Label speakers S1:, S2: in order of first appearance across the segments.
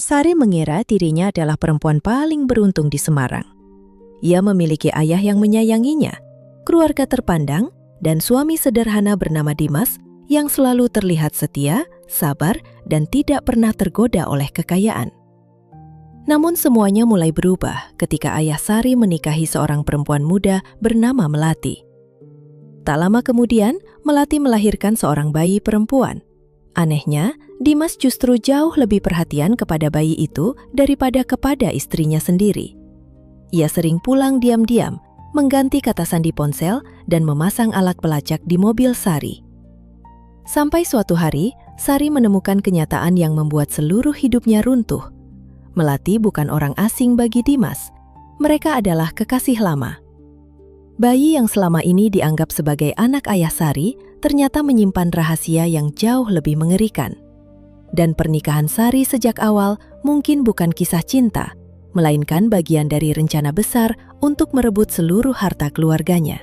S1: Sari mengira dirinya adalah perempuan paling beruntung di Semarang. Ia memiliki ayah yang menyayanginya, keluarga terpandang, dan suami sederhana bernama Dimas yang selalu terlihat setia, sabar, dan tidak pernah tergoda oleh kekayaan. Namun semuanya mulai berubah ketika ayah Sari menikahi seorang perempuan muda bernama Melati. Tak lama kemudian, Melati melahirkan seorang bayi perempuan. Anehnya, Dimas justru jauh lebih perhatian kepada bayi itu daripada kepada istrinya sendiri. Ia sering pulang diam-diam, mengganti kata sandi ponsel dan memasang alat pelacak di mobil Sari. Sampai suatu hari, Sari menemukan kenyataan yang membuat seluruh hidupnya runtuh. Melati bukan orang asing bagi Dimas. Mereka adalah kekasih lama. Bayi yang selama ini dianggap sebagai anak ayah Sari ternyata menyimpan rahasia yang jauh lebih mengerikan. Dan pernikahan Sari sejak awal mungkin bukan kisah cinta, melainkan bagian dari rencana besar untuk merebut seluruh harta keluarganya.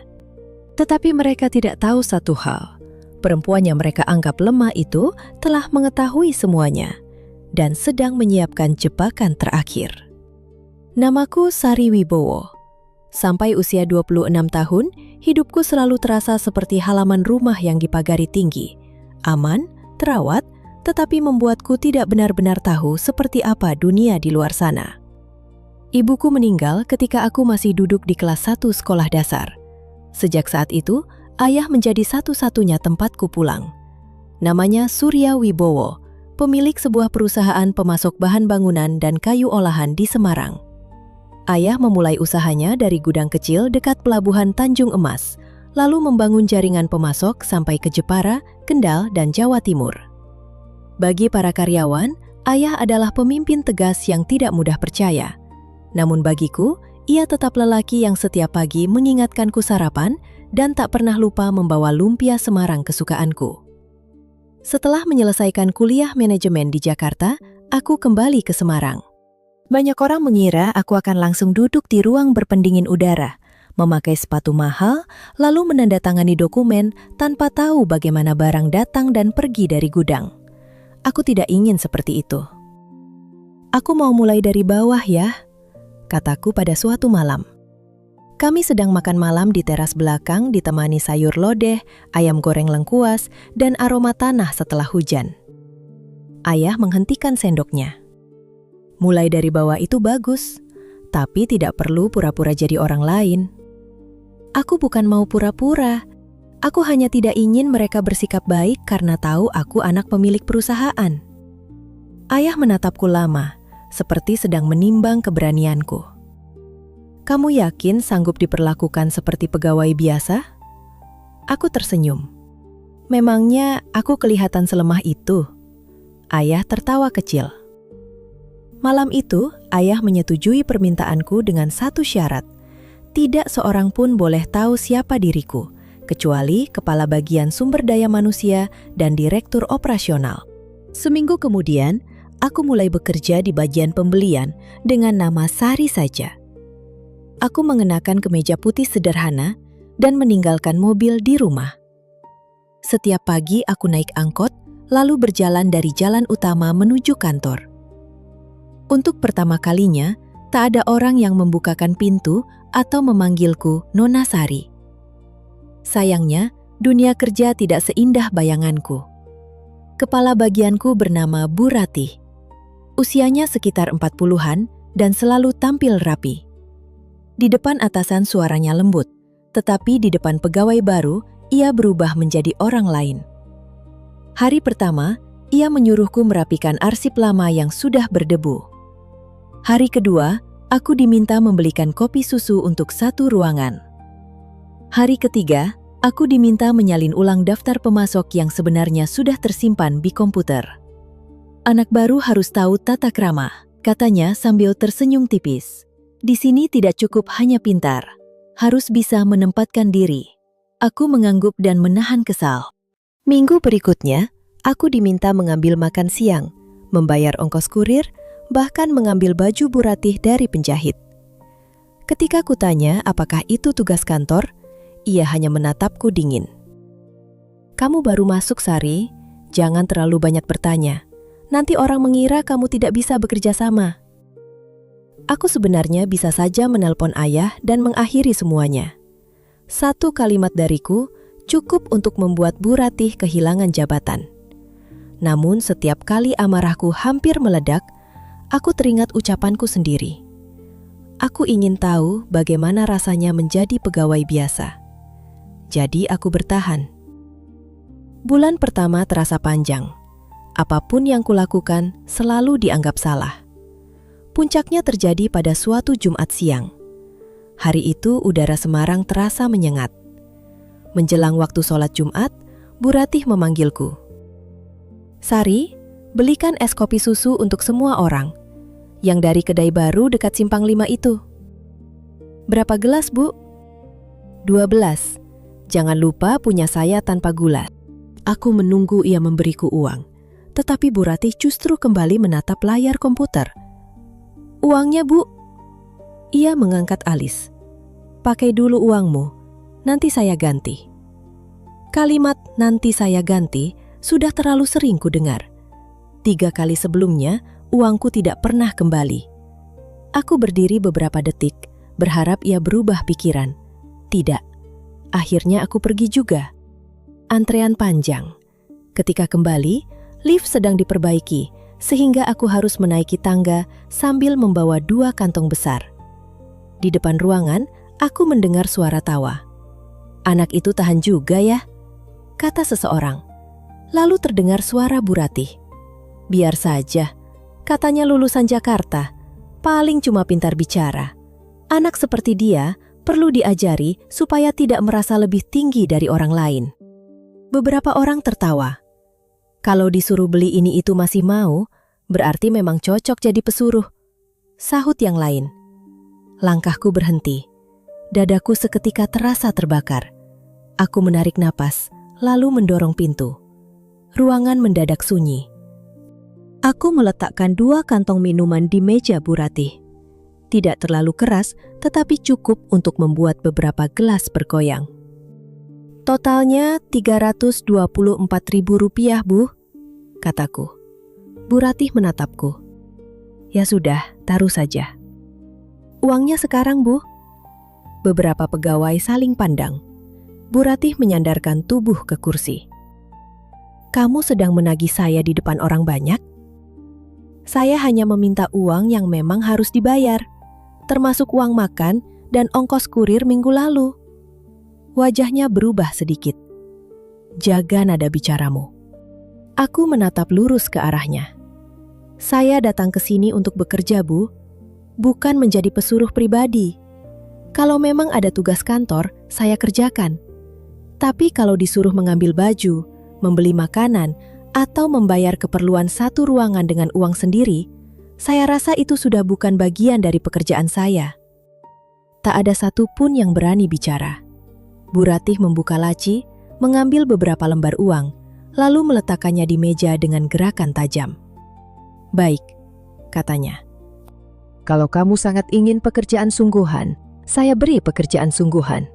S1: Tetapi mereka tidak tahu satu hal. Perempuan yang mereka anggap lemah itu telah mengetahui semuanya dan sedang menyiapkan jebakan terakhir. Namaku Sari Wibowo. Sampai usia 26 tahun, hidupku selalu terasa seperti halaman rumah yang dipagari tinggi. Aman, terawat, tetapi membuatku tidak benar-benar tahu seperti apa dunia di luar sana. Ibuku meninggal ketika aku masih duduk di kelas 1 sekolah dasar. Sejak saat itu, ayah menjadi satu-satunya tempatku pulang. Namanya Surya Wibowo, pemilik sebuah perusahaan pemasok bahan bangunan dan kayu olahan di Semarang. Ayah memulai usahanya dari gudang kecil dekat pelabuhan Tanjung Emas, lalu membangun jaringan pemasok sampai ke Jepara, Kendal, dan Jawa Timur. Bagi para karyawan, ayah adalah pemimpin tegas yang tidak mudah percaya. Namun bagiku, ia tetap lelaki yang setiap pagi mengingatkanku sarapan dan tak pernah lupa membawa lumpia Semarang kesukaanku. Setelah menyelesaikan kuliah manajemen di Jakarta, aku kembali ke Semarang. Banyak orang mengira aku akan langsung duduk di ruang berpendingin udara, memakai sepatu mahal, lalu menandatangani dokumen tanpa tahu bagaimana barang datang dan pergi dari gudang. Aku tidak ingin seperti itu. "Aku mau mulai dari bawah ya," kataku pada suatu malam. Kami sedang makan malam di teras belakang ditemani sayur lodeh, ayam goreng lengkuas, dan aroma tanah setelah hujan. Ayah menghentikan sendoknya. "Mulai dari bawah itu bagus, tapi tidak perlu pura-pura jadi orang lain." "Aku bukan mau pura-pura. Aku hanya tidak ingin mereka bersikap baik karena tahu aku anak pemilik perusahaan." Ayah menatapku lama, seperti sedang menimbang keberanianku. "Kamu yakin sanggup diperlakukan seperti pegawai biasa?" Aku tersenyum. "Memangnya aku kelihatan selemah itu?" Ayah tertawa kecil. Malam itu, ayah menyetujui permintaanku dengan satu syarat. Tidak seorang pun boleh tahu siapa diriku, kecuali Kepala Bagian Sumber Daya Manusia dan Direktur Operasional. Seminggu kemudian, aku mulai bekerja di bagian pembelian dengan nama Sari saja. Aku mengenakan kemeja putih sederhana dan meninggalkan mobil di rumah. Setiap pagi aku naik angkot, lalu berjalan dari jalan utama menuju kantor. Untuk pertama kalinya, tak ada orang yang membukakan pintu atau memanggilku Nona Sari. Sayangnya, dunia kerja tidak seindah bayanganku. Kepala bagianku bernama Bu Ratih. Usianya sekitar 40-an dan selalu tampil rapi. Di depan atasan suaranya lembut, tetapi di depan pegawai baru, ia berubah menjadi orang lain. Hari pertama, ia menyuruhku merapikan arsip lama yang sudah berdebu. Hari kedua, aku diminta membelikan kopi susu untuk satu ruangan. Hari ketiga, aku diminta menyalin ulang daftar pemasok yang sebenarnya sudah tersimpan di komputer. "Anak baru harus tahu tata krama," katanya sambil tersenyum tipis. "Di sini tidak cukup hanya pintar, harus bisa menempatkan diri." Aku mengangguk dan menahan kesal. Minggu berikutnya, aku diminta mengambil makan siang, membayar ongkos kurir, bahkan mengambil baju Bu Ratih dari penjahit. Ketika kutanya apakah itu tugas kantor, ia hanya menatapku dingin. "Kamu baru masuk, Sari. Jangan terlalu banyak bertanya. Nanti orang mengira kamu tidak bisa bekerja sama. Aku sebenarnya bisa saja menelpon ayah dan mengakhiri semuanya. Satu kalimat dariku cukup untuk membuat Bu Ratih kehilangan jabatan. Namun setiap kali amarahku hampir meledak, aku teringat ucapanku sendiri. Aku ingin tahu bagaimana rasanya menjadi pegawai biasa. Jadi aku bertahan. Bulan pertama terasa panjang. Apapun yang kulakukan selalu dianggap salah. Puncaknya terjadi pada suatu Jumat siang. Hari itu udara Semarang terasa menyengat. Menjelang waktu sholat Jumat, Bu Ratih memanggilku. "Sari, belikan es kopi susu untuk semua orang. Yang dari kedai baru dekat Simpang 5 itu." "Berapa gelas, Bu?" "12. Jangan lupa punya saya tanpa gula." Aku menunggu ia memberiku uang, tetapi Bu Ratih justru kembali menatap layar komputer. "Uangnya, Bu." Ia mengangkat alis. "Pakai dulu uangmu, nanti saya ganti." Kalimat "nanti saya ganti" sudah terlalu sering kudengar. 3 kali sebelumnya, uangku tidak pernah kembali. Aku berdiri beberapa detik, berharap ia berubah pikiran. Tidak. Akhirnya aku pergi juga. Antrean panjang. Ketika kembali, lift sedang diperbaiki, sehingga aku harus menaiki tangga sambil membawa 2 kantong besar. Di depan ruangan, aku mendengar suara tawa. "Anak itu tahan juga ya," kata seseorang. Lalu terdengar suara Bu Ratih. "Biar saja, katanya lulusan Jakarta, paling cuma pintar bicara. Anak seperti dia perlu diajari supaya tidak merasa lebih tinggi dari orang lain." Beberapa orang tertawa. "Kalau disuruh beli ini itu masih mau, berarti memang cocok jadi pesuruh," sahut yang lain. Langkahku berhenti. Dadaku seketika terasa terbakar. Aku menarik napas, lalu mendorong pintu. Ruangan mendadak sunyi. Aku meletakkan 2 kantong minuman di meja Bu Ratih. Tidak terlalu keras, tetapi cukup untuk membuat beberapa gelas bergoyang. "Totalnya Rp324.000, Bu," kataku. Bu Ratih menatapku. "Ya sudah, taruh saja." "Uangnya sekarang, Bu." Beberapa pegawai saling pandang. Bu Ratih menyandarkan tubuh ke kursi. "Kamu sedang menagih saya di depan orang banyak?" "Saya hanya meminta uang yang memang harus dibayar, termasuk uang makan dan ongkos kurir minggu lalu." Wajahnya berubah sedikit. "Jaga nada bicaramu." Aku menatap lurus ke arahnya. "Saya datang ke sini untuk bekerja, Bu, bukan menjadi pesuruh pribadi. Kalau memang ada tugas kantor, saya kerjakan. Tapi kalau disuruh mengambil baju, membeli makanan, atau membayar keperluan satu ruangan dengan uang sendiri, saya rasa itu sudah bukan bagian dari pekerjaan saya." Tak ada satupun yang berani bicara. Bu Ratih membuka laci, mengambil beberapa lembar uang, lalu meletakkannya di meja dengan gerakan tajam. "Baik," katanya. "Kalau kamu sangat ingin pekerjaan sungguhan, saya beri pekerjaan sungguhan."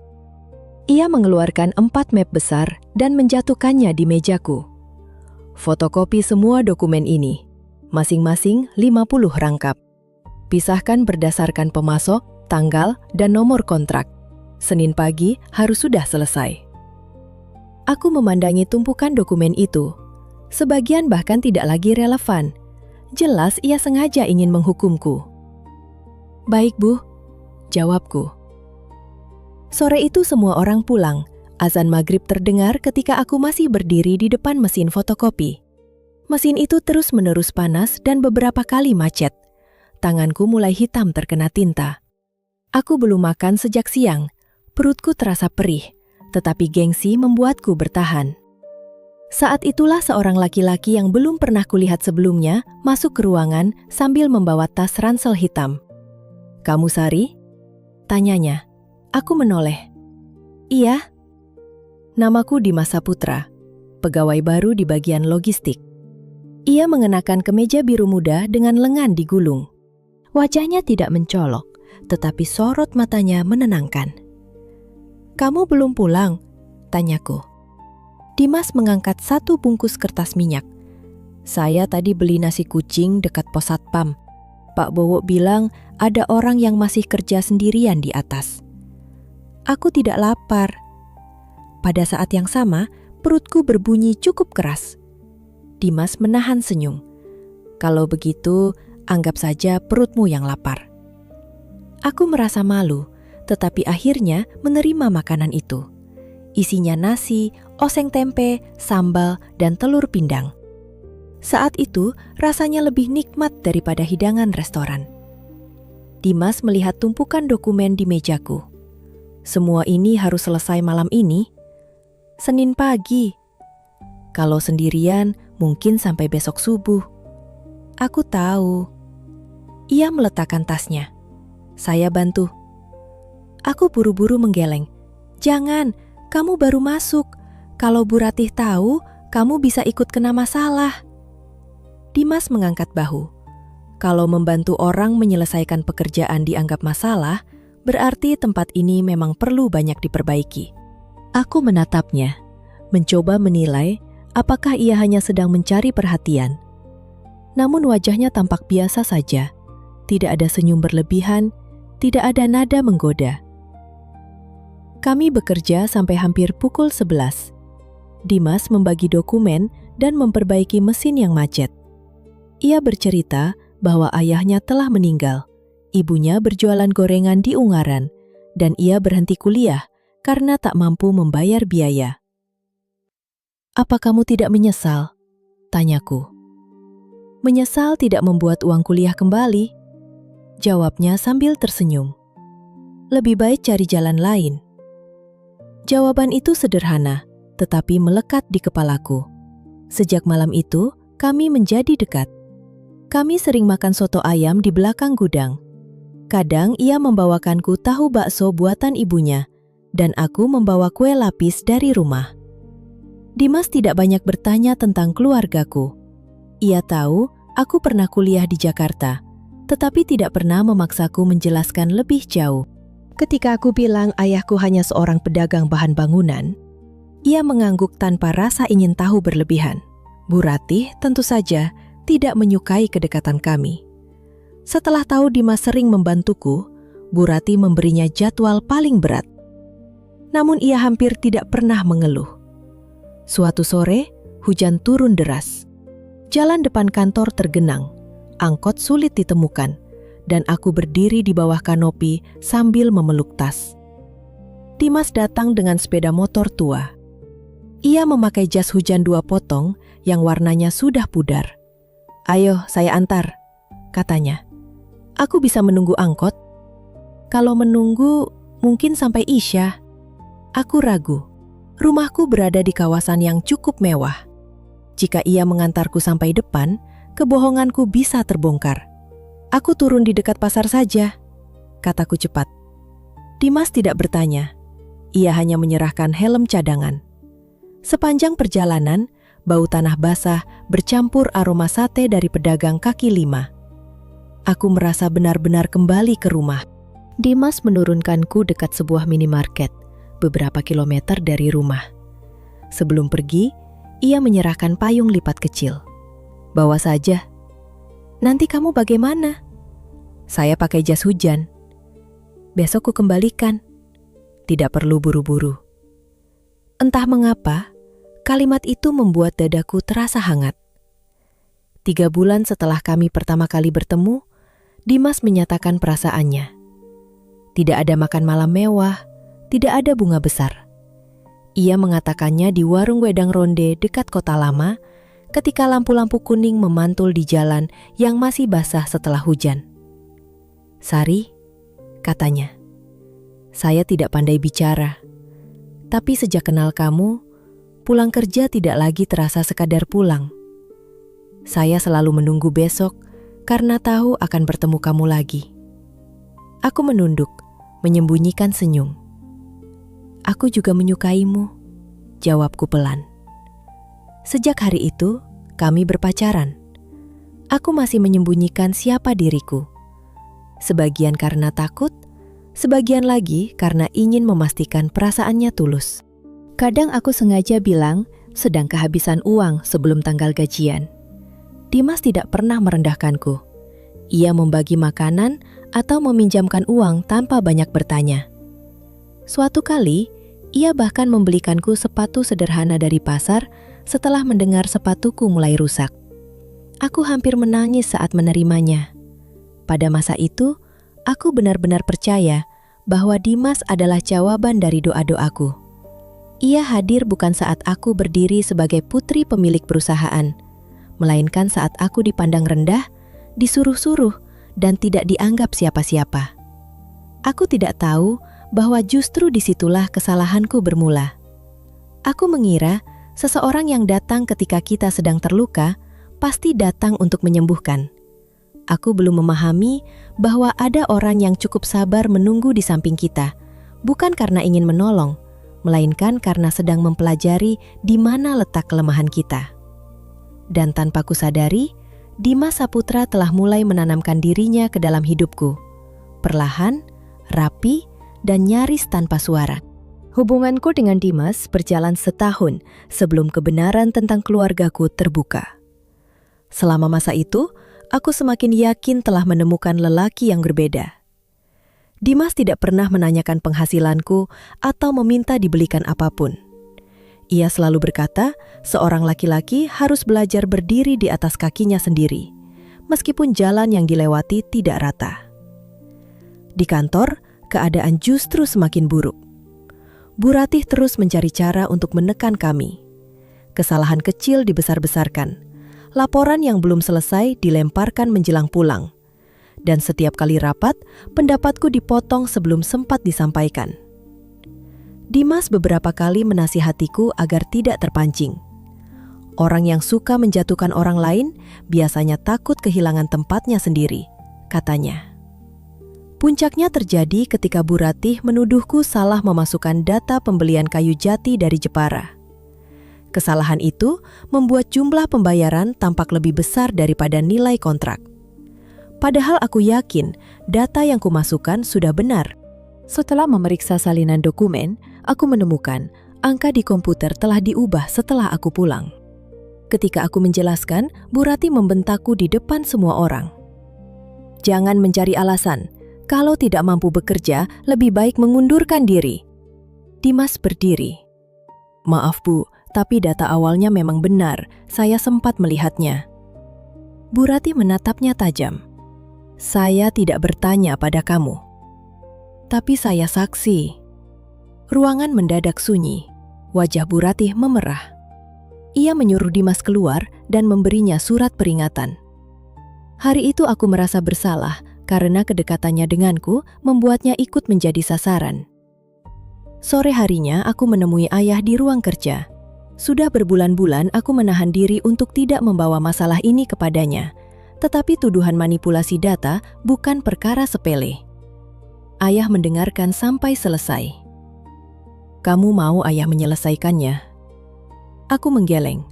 S1: Ia mengeluarkan 4 map besar dan menjatuhkannya di mejaku. "Fotokopi semua dokumen ini, masing-masing 50 rangkap. Pisahkan berdasarkan pemasok, tanggal, dan nomor kontrak. Senin pagi harus sudah selesai." Aku memandangi tumpukan dokumen itu. Sebagian bahkan tidak lagi relevan. Jelas ia sengaja ingin menghukumku. "Baik, Bu," jawabku. Sore itu semua orang pulang. Azan maghrib terdengar ketika aku masih berdiri di depan mesin fotokopi. Mesin itu terus-menerus panas dan beberapa kali macet. Tanganku mulai hitam terkena tinta. Aku belum makan sejak siang. Perutku terasa perih, tetapi gengsi membuatku bertahan. Saat itulah seorang laki-laki yang belum pernah kulihat sebelumnya masuk ke ruangan sambil membawa tas ransel hitam. "Kamu Sari?" tanyanya. Aku menoleh. "Iya." "Namaku Dimas Saputra, pegawai baru di bagian logistik." Ia mengenakan kemeja biru muda dengan lengan digulung. Wajahnya tidak mencolok, tetapi sorot matanya menenangkan. "Kamu belum pulang?" tanyaku. Dimas mengangkat 1 bungkus kertas minyak. Saya tadi beli nasi kucing dekat pos satpam. Pak Bowo bilang ada orang yang masih kerja sendirian di atas. Aku tidak lapar. Pada saat yang sama, perutku berbunyi cukup keras. Dimas menahan senyum. Kalau begitu, anggap saja perutmu yang lapar. Aku merasa malu, tetapi akhirnya menerima makanan itu. Isinya nasi, oseng tempe, sambal, dan telur pindang. Saat itu, rasanya lebih nikmat daripada hidangan restoran. Dimas melihat tumpukan dokumen di mejaku. Semua ini harus selesai malam ini. Senin pagi. Kalau sendirian, mungkin sampai besok subuh. Aku tahu. Ia meletakkan tasnya. Saya bantu. Aku buru-buru menggeleng. Jangan, kamu baru masuk. Kalau Bu Ratih tahu, kamu bisa ikut kena masalah. Dimas mengangkat bahu. Kalau membantu orang menyelesaikan pekerjaan dianggap masalah, berarti tempat ini memang perlu banyak diperbaiki. Aku menatapnya, mencoba menilai apakah ia hanya sedang mencari perhatian. Namun wajahnya tampak biasa saja, tidak ada senyum berlebihan, tidak ada nada menggoda. Kami bekerja sampai hampir pukul 11. Dimas membagi dokumen dan memperbaiki mesin yang macet. Ia bercerita bahwa ayahnya telah meninggal, ibunya berjualan gorengan di Ungaran, dan ia berhenti kuliah karena tak mampu membayar biaya. "Apa kamu tidak menyesal?" tanyaku. "Menyesal tidak membuat uang kuliah kembali," jawabnya sambil tersenyum. "Lebih baik cari jalan lain." Jawaban itu sederhana, tetapi melekat di kepalaku. Sejak malam itu, kami menjadi dekat. Kami sering makan soto ayam di belakang gudang. Kadang ia membawakanku tahu bakso buatan ibunya, dan aku membawa kue lapis dari rumah. Dimas tidak banyak bertanya tentang keluargaku. Ia tahu aku pernah kuliah di Jakarta, tetapi tidak pernah memaksaku menjelaskan lebih jauh. Ketika aku bilang ayahku hanya seorang pedagang bahan bangunan, ia mengangguk tanpa rasa ingin tahu berlebihan. Bu Ratih tentu saja tidak menyukai kedekatan kami. Setelah tahu Dimas sering membantuku, Bu Ratih memberinya jadwal paling berat. Namun ia hampir tidak pernah mengeluh. Suatu sore, hujan turun deras. Jalan depan kantor tergenang, angkot sulit ditemukan, dan aku berdiri di bawah kanopi sambil memeluk tas. Dimas datang dengan sepeda motor tua. Ia memakai jas hujan 2 potong yang warnanya sudah pudar. "Ayo, saya antar," katanya. "Aku bisa menunggu angkot?" "Kalau menunggu, mungkin sampai Isya." Aku ragu. Rumahku berada di kawasan yang cukup mewah. Jika ia mengantarku sampai depan, kebohonganku bisa terbongkar. "Aku turun di dekat pasar saja," kataku cepat. Dimas tidak bertanya. Ia hanya menyerahkan helm cadangan. Sepanjang perjalanan, bau tanah basah bercampur aroma sate dari pedagang kaki lima. Aku merasa benar-benar kembali ke rumah. Dimas menurunkanku dekat sebuah minimarket, beberapa kilometer dari rumah. Sebelum pergi, ia menyerahkan payung lipat kecil. "Bawa saja." "Nanti kamu bagaimana?" "Saya pakai jas hujan." "Besok ku kembalikan." "Tidak perlu buru-buru." Entah mengapa, kalimat itu membuat dadaku terasa hangat. 3 bulan setelah kami pertama kali bertemu, Dimas menyatakan perasaannya. Tidak ada makan malam mewah, tidak ada bunga besar. Ia mengatakannya di warung wedang ronde dekat Kota Lama ketika lampu-lampu kuning memantul di jalan yang masih basah setelah hujan. "Sari," katanya, "saya tidak pandai bicara. Tapi sejak kenal kamu, pulang kerja tidak lagi terasa sekadar pulang. Saya selalu menunggu besok karena tahu akan bertemu kamu lagi." Aku menunduk, menyembunyikan senyum. "Aku juga menyukaimu," jawabku pelan. Sejak hari itu, kami berpacaran. Aku masih menyembunyikan siapa diriku. Sebagian karena takut, sebagian lagi karena ingin memastikan perasaannya tulus. Kadang aku sengaja bilang sedang kehabisan uang sebelum tanggal gajian. Dimas tidak pernah merendahkanku. Ia membagi makanan atau meminjamkan uang tanpa banyak bertanya. Suatu kali, ia bahkan membelikanku sepatu sederhana dari pasar setelah mendengar sepatuku mulai rusak. Aku hampir menangis saat menerimanya. Pada masa itu, aku benar-benar percaya bahwa Dimas adalah jawaban dari doa-doaku. Ia hadir bukan saat aku berdiri sebagai putri pemilik perusahaan, melainkan saat aku dipandang rendah, disuruh-suruh, dan tidak dianggap siapa-siapa. Aku tidak tahu bahwa justru disitulah kesalahanku bermula. Aku mengira seseorang yang datang ketika kita sedang terluka pasti datang untuk menyembuhkan. Aku belum memahami bahwa ada orang yang cukup sabar menunggu di samping kita, bukan karena ingin menolong, melainkan karena sedang mempelajari di mana letak kelemahan kita. Dan tanpa kusadari, Dimas Saputra telah mulai menanamkan dirinya ke dalam hidupku. Perlahan, rapi, dan nyaris tanpa suara. Hubunganku dengan Dimas berjalan setahun sebelum kebenaran tentang keluargaku terbuka. Selama masa itu, aku semakin yakin telah menemukan lelaki yang berbeda. Dimas tidak pernah menanyakan penghasilanku atau meminta dibelikan apapun. Ia selalu berkata, seorang laki-laki harus belajar berdiri di atas kakinya sendiri, meskipun jalan yang dilewati tidak rata. Di kantor, keadaan justru semakin buruk. Bu Ratih terus mencari cara untuk menekan kami. Kesalahan kecil dibesar-besarkan. Laporan yang belum selesai dilemparkan menjelang pulang. Dan setiap kali rapat, pendapatku dipotong sebelum sempat disampaikan. Dimas beberapa kali menasihatiku agar tidak terpancing. Orang yang suka menjatuhkan orang lain biasanya takut kehilangan tempatnya sendiri, katanya. Puncaknya terjadi ketika Bu Ratih menuduhku salah memasukkan data pembelian kayu jati dari Jepara. Kesalahan itu membuat jumlah pembayaran tampak lebih besar daripada nilai kontrak. Padahal aku yakin data yang kumasukkan sudah benar. Setelah memeriksa salinan dokumen, aku menemukan angka di komputer telah diubah setelah aku pulang. Ketika aku menjelaskan, Bu Ratih membentakku di depan semua orang. Jangan mencari alasan. Kalau tidak mampu bekerja, lebih baik mengundurkan diri. Dimas berdiri. Maaf Bu, tapi data awalnya memang benar. Saya sempat melihatnya. Bu Ratih menatapnya tajam. Saya tidak bertanya pada kamu. Tapi saya saksi. Ruangan mendadak sunyi. Wajah Bu Ratih memerah. Ia menyuruh Dimas keluar dan memberinya surat peringatan. Hari itu aku merasa bersalah karena kedekatannya denganku membuatnya ikut menjadi sasaran. Sore harinya aku menemui ayah di ruang kerja. Sudah berbulan-bulan aku menahan diri untuk tidak membawa masalah ini kepadanya. Tetapi tuduhan manipulasi data bukan perkara sepele. Ayah mendengarkan sampai selesai. Kamu mau ayah menyelesaikannya? Aku menggeleng.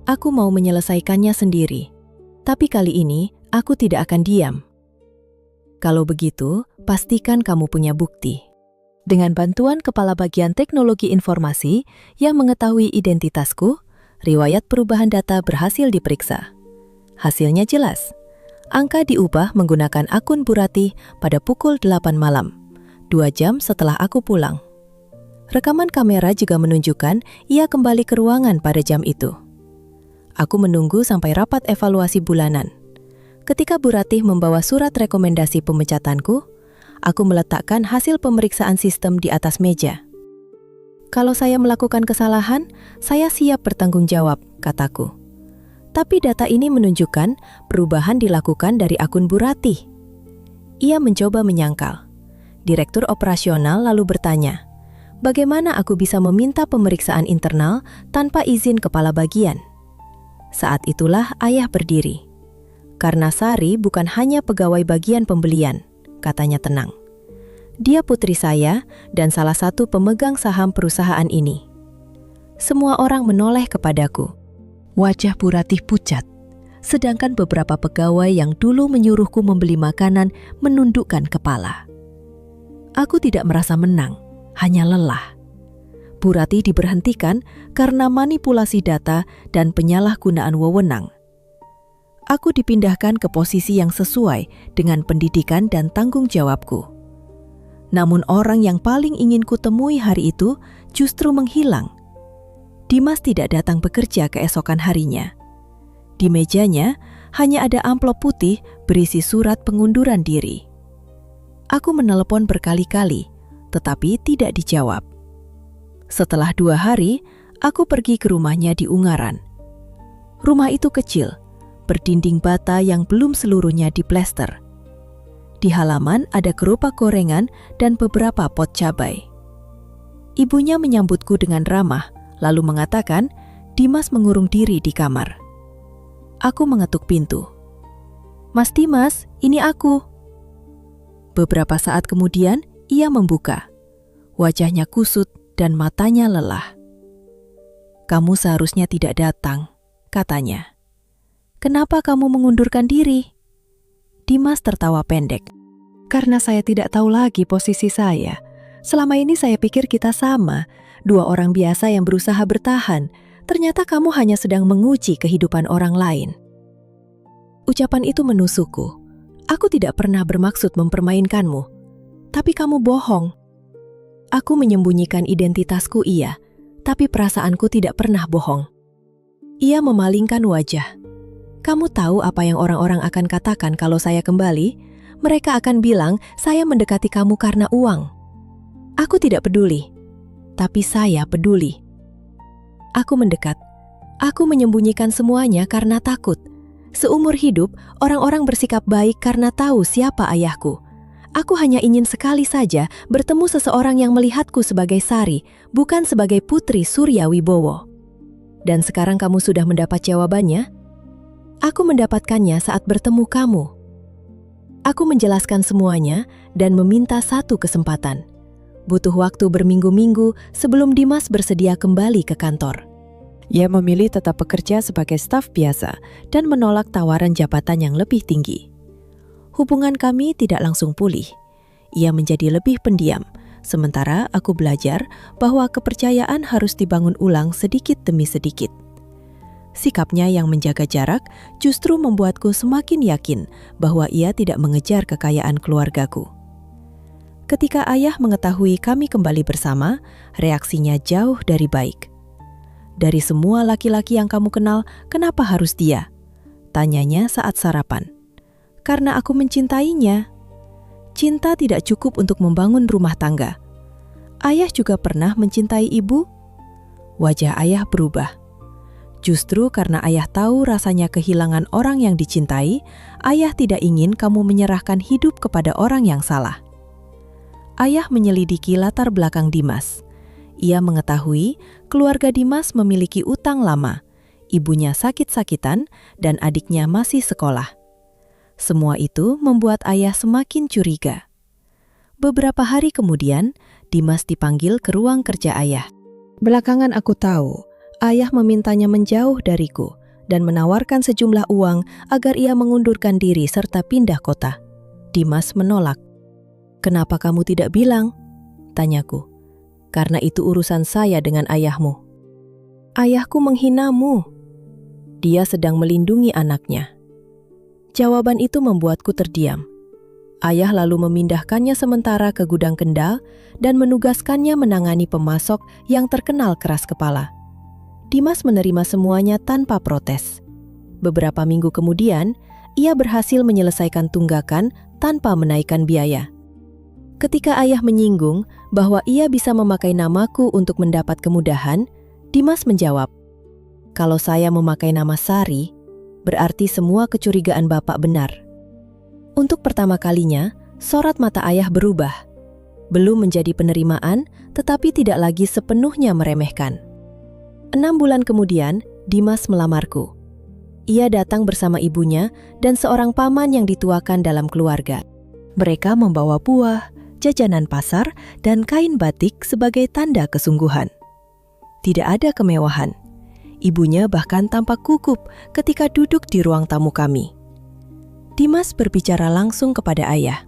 S1: Aku mau menyelesaikannya sendiri. Tapi kali ini aku tidak akan diam. Kalau begitu, pastikan kamu punya bukti. Dengan bantuan Kepala Bagian Teknologi Informasi yang mengetahui identitasku, riwayat perubahan data berhasil diperiksa. Hasilnya jelas. Angka diubah menggunakan akun Bu Ratih pada pukul 8 malam, 2 jam setelah aku pulang. Rekaman kamera juga menunjukkan ia kembali ke ruangan pada jam itu. Aku menunggu sampai rapat evaluasi bulanan. Ketika Bu Ratih membawa surat rekomendasi pemecatanku, aku meletakkan hasil pemeriksaan sistem di atas meja. Kalau saya melakukan kesalahan, saya siap bertanggung jawab, kataku. Tapi data ini menunjukkan perubahan dilakukan dari akun Bu Ratih. Ia mencoba menyangkal. Direktur operasional lalu bertanya, bagaimana aku bisa meminta pemeriksaan internal tanpa izin kepala bagian? Saat itulah ayah berdiri. Karena Sari bukan hanya pegawai bagian pembelian, katanya tenang. Dia putri saya dan salah satu pemegang saham perusahaan ini. Semua orang menoleh kepadaku. Wajah Bu Ratih pucat, sedangkan beberapa pegawai yang dulu menyuruhku membeli makanan menundukkan kepala. Aku tidak merasa menang, hanya lelah. Bu Ratih diberhentikan karena manipulasi data dan penyalahgunaan wewenang. Aku dipindahkan ke posisi yang sesuai dengan pendidikan dan tanggung jawabku. Namun orang yang paling ingin kutemui hari itu justru menghilang. Dimas tidak datang bekerja keesokan harinya. Di mejanya hanya ada amplop putih berisi surat pengunduran diri. Aku menelepon berkali-kali, tetapi tidak dijawab. Setelah 2 hari, aku pergi ke rumahnya di Ungaran. Rumah itu kecil, berdinding bata yang belum seluruhnya diplester. Di halaman ada gerobak gorengan dan beberapa pot cabai. Ibunya menyambutku dengan ramah, lalu mengatakan Dimas mengurung diri di kamar. Aku mengetuk pintu. "Mas Dimas, ini aku." Beberapa saat kemudian, ia membuka. Wajahnya kusut dan matanya lelah. "Kamu seharusnya tidak datang," katanya. "Kenapa kamu mengundurkan diri?" Dimas tertawa pendek. "Karena saya tidak tahu lagi posisi saya. Selama ini saya pikir kita sama, 2 orang biasa yang berusaha bertahan. Ternyata kamu hanya sedang menguji kehidupan orang lain." Ucapan itu menusukku. Aku tidak pernah bermaksud mempermainkanmu. Tapi kamu bohong. Aku menyembunyikan identitasku iya, tapi perasaanku tidak pernah bohong. Ia memalingkan wajah. "Kamu tahu apa yang orang-orang akan katakan kalau saya kembali? Mereka akan bilang saya mendekati kamu karena uang. Aku tidak peduli, tapi saya peduli." Aku mendekat. Aku menyembunyikan semuanya karena takut. Seumur hidup, orang-orang bersikap baik karena tahu siapa ayahku. Aku hanya ingin sekali saja bertemu seseorang yang melihatku sebagai Sari, bukan sebagai Putri Surya Wibowo. Dan sekarang kamu sudah mendapat jawabannya? Aku mendapatkannya saat bertemu kamu. Aku menjelaskan semuanya dan meminta satu kesempatan. Butuh waktu berminggu-minggu sebelum Dimas bersedia kembali ke kantor. Ia memilih tetap bekerja sebagai staf biasa dan menolak tawaran jabatan yang lebih tinggi. Hubungan kami tidak langsung pulih. Ia menjadi lebih pendiam, sementara aku belajar bahwa kepercayaan harus dibangun ulang sedikit demi sedikit. Sikapnya yang menjaga jarak justru membuatku semakin yakin bahwa ia tidak mengejar kekayaan keluargaku. Ketika ayah mengetahui kami kembali bersama, reaksinya jauh dari baik. "Dari semua laki-laki yang kamu kenal, kenapa harus dia?" tanyanya saat sarapan. "Karena aku mencintainya." Cinta tidak cukup untuk membangun rumah tangga. Ayah juga pernah mencintai ibu? Wajah ayah berubah. Justru karena ayah tahu rasanya kehilangan orang yang dicintai, ayah tidak ingin kamu menyerahkan hidup kepada orang yang salah. Ayah menyelidiki latar belakang Dimas. Ia mengetahui keluarga Dimas memiliki utang lama, ibunya sakit-sakitan, dan adiknya masih sekolah. Semua itu membuat ayah semakin curiga. Beberapa hari kemudian, Dimas dipanggil ke ruang kerja ayah. "Belakangan aku tahu, ayah memintanya menjauh dariku dan menawarkan sejumlah uang agar ia mengundurkan diri serta pindah kota." Dimas menolak. "Kenapa kamu tidak bilang?" tanyaku. "Karena itu urusan saya dengan ayahmu." "Ayahku menghinamu." "Dia sedang melindungi anaknya." Jawaban itu membuatku terdiam. Ayah lalu memindahkannya sementara ke gudang Kendal dan menugaskannya menangani pemasok yang terkenal keras kepala. Dimas menerima semuanya tanpa protes. Beberapa minggu kemudian, ia berhasil menyelesaikan tunggakan tanpa menaikkan biaya. Ketika ayah menyinggung bahwa ia bisa memakai namaku untuk mendapat kemudahan, Dimas menjawab, "Kalau saya memakai nama Sari, berarti semua kecurigaan Bapak benar." Untuk pertama kalinya, sorot mata ayah berubah. Belum menjadi penerimaan, tetapi tidak lagi sepenuhnya meremehkan. 6 bulan kemudian, Dimas melamarku. Ia datang bersama ibunya dan seorang paman yang dituakan dalam keluarga. Mereka membawa buah, jajanan pasar, dan kain batik sebagai tanda kesungguhan. Tidak ada kemewahan. Ibunya bahkan tampak gugup ketika duduk di ruang tamu kami. Dimas berbicara langsung kepada ayah.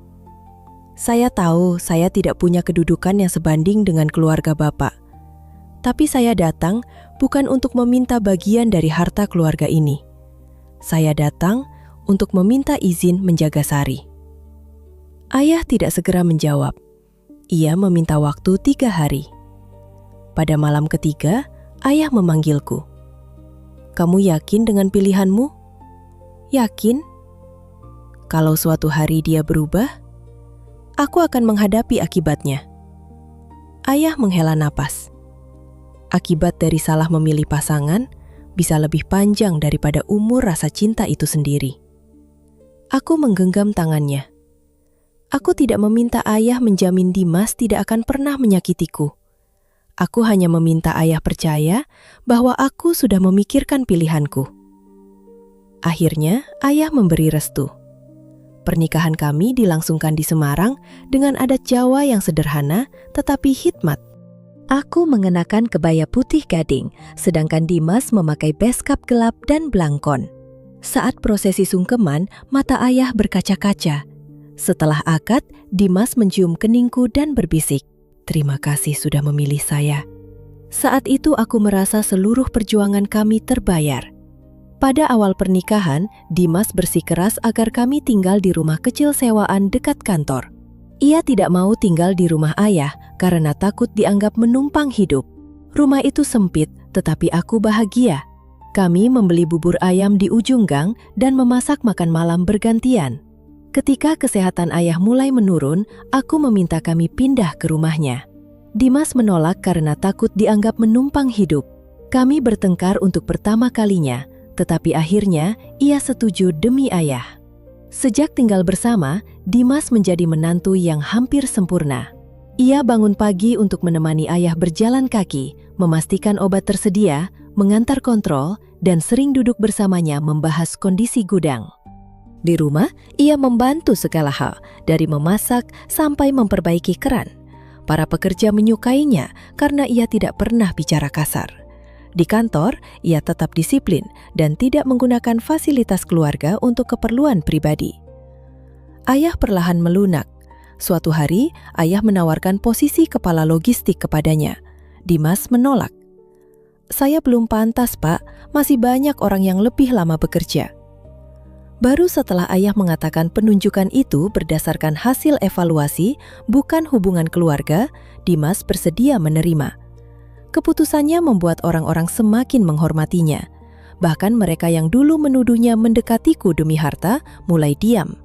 S1: "Saya tahu saya tidak punya kedudukan yang sebanding dengan keluarga Bapak. Tapi saya datang bukan untuk meminta bagian dari harta keluarga ini. Saya datang untuk meminta izin menjaga Sari. Ayah tidak segera menjawab. Ia meminta waktu 3 hari. Pada malam ketiga, ayah memanggilku. "Kamu yakin dengan pilihanmu?" "Yakin. Kalau suatu hari dia berubah, aku akan menghadapi akibatnya." Ayah menghela napas. Akibat dari salah memilih pasangan bisa lebih panjang daripada umur rasa cinta itu sendiri. Aku menggenggam tangannya. Aku tidak meminta ayah menjamin Dimas tidak akan pernah menyakitiku. Aku hanya meminta ayah percaya bahwa aku sudah memikirkan pilihanku. Akhirnya, ayah memberi restu. Pernikahan kami dilangsungkan di Semarang dengan adat Jawa yang sederhana tetapi hikmat. Aku mengenakan kebaya putih gading, sedangkan Dimas memakai beskap gelap dan blangkon. Saat prosesi sungkeman, mata ayah berkaca-kaca. Setelah akad, Dimas mencium keningku dan berbisik, "Terima kasih sudah memilih saya." Saat itu aku merasa seluruh perjuangan kami terbayar. Pada awal pernikahan, Dimas bersikeras agar kami tinggal di rumah kecil sewaan dekat kantor. Ia tidak mau tinggal di rumah ayah karena takut dianggap menumpang hidup. Rumah itu sempit, tetapi aku bahagia. Kami membeli bubur ayam di ujung gang dan memasak makan malam bergantian. Ketika kesehatan ayah mulai menurun, aku meminta kami pindah ke rumahnya. Dimas menolak karena takut dianggap menumpang hidup. Kami bertengkar untuk pertama kalinya, tetapi akhirnya ia setuju demi ayah. Sejak tinggal bersama, Dimas menjadi menantu yang hampir sempurna. Ia bangun pagi untuk menemani ayah berjalan kaki, memastikan obat tersedia, mengantar kontrol, dan sering duduk bersamanya membahas kondisi gudang. Di rumah, ia membantu segala hal, dari memasak sampai memperbaiki keran. Para pekerja menyukainya karena ia tidak pernah bicara kasar. Di kantor, ia tetap disiplin dan tidak menggunakan fasilitas keluarga untuk keperluan pribadi. Ayah perlahan melunak. Suatu hari, ayah menawarkan posisi kepala logistik kepadanya. Dimas menolak. "Saya belum pantas, Pak. Masih banyak orang yang lebih lama bekerja." Baru setelah ayah mengatakan penunjukan itu berdasarkan hasil evaluasi, bukan hubungan keluarga, Dimas bersedia menerima. Keputusannya membuat orang-orang semakin menghormatinya. Bahkan mereka yang dulu menuduhnya mendekatiku demi harta mulai diam.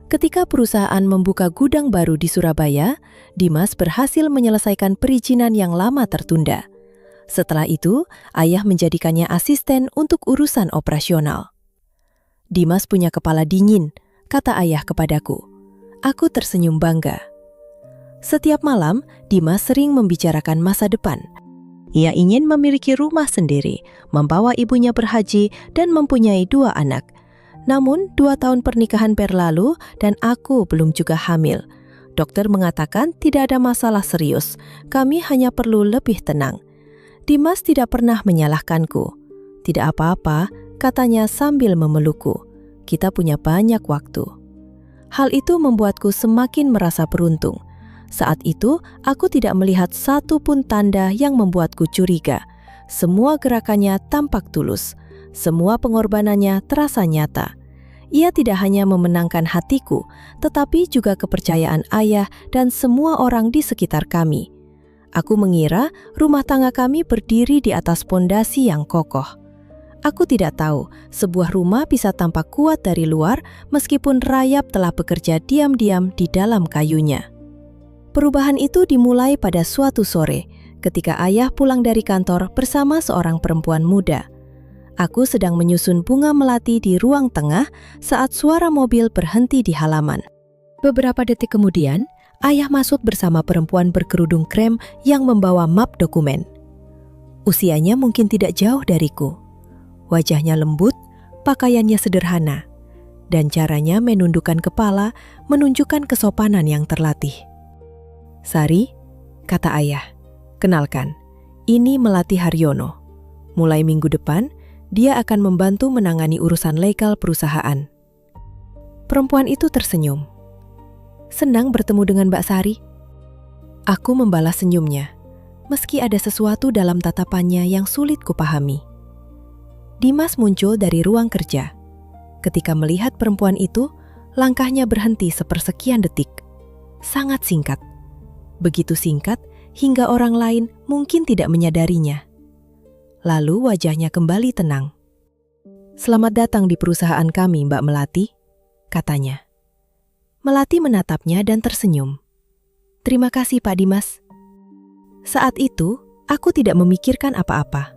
S1: Ketika perusahaan membuka gudang baru di Surabaya, Dimas berhasil menyelesaikan perizinan yang lama tertunda. Setelah itu, ayah menjadikannya asisten untuk urusan operasional. "Dimas punya kepala dingin," kata ayah kepadaku. Aku tersenyum bangga. Setiap malam, Dimas sering membicarakan masa depan. Ia ingin memiliki rumah sendiri, membawa ibunya berhaji, dan mempunyai 2 anak. Namun, 2 tahun pernikahan berlalu dan aku belum juga hamil. Dokter mengatakan tidak ada masalah serius, kami hanya perlu lebih tenang. Dimas tidak pernah menyalahkanku. "Tidak apa-apa," katanya sambil memelukku. "Kita punya banyak waktu." Hal itu membuatku semakin merasa beruntung. Saat itu, aku tidak melihat satu pun tanda yang membuatku curiga. Semua gerakannya tampak tulus. Semua pengorbanannya terasa nyata. Ia tidak hanya memenangkan hatiku, tetapi juga kepercayaan ayah dan semua orang di sekitar kami. Aku mengira rumah tangga kami berdiri di atas pondasi yang kokoh. Aku tidak tahu sebuah rumah bisa tampak kuat dari luar meskipun rayap telah bekerja diam-diam di dalam kayunya. Perubahan itu dimulai pada suatu sore, ketika ayah pulang dari kantor bersama seorang perempuan muda. Aku sedang menyusun bunga melati di ruang tengah saat suara mobil berhenti di halaman. Beberapa detik kemudian, ayah masuk bersama perempuan berkerudung krem yang membawa map dokumen. Usianya mungkin tidak jauh dariku. Wajahnya lembut, pakaiannya sederhana, dan caranya menundukkan kepala menunjukkan kesopanan yang terlatih. "Sari," kata ayah, "kenalkan, ini Melati Haryono. Mulai minggu depan, dia akan membantu menangani urusan legal perusahaan." Perempuan itu tersenyum. "Senang bertemu dengan Mbak Sari." Aku membalas senyumnya, meski ada sesuatu dalam tatapannya yang sulit kupahami. Dimas muncul dari ruang kerja. Ketika melihat perempuan itu, langkahnya berhenti sepersekian detik. Sangat singkat. Begitu singkat hingga orang lain mungkin tidak menyadarinya. Lalu wajahnya kembali tenang. "Selamat datang di perusahaan kami, Mbak Melati," katanya. Melati menatapnya dan tersenyum. "Terima kasih, Pak Dimas." Saat itu, aku tidak memikirkan apa-apa.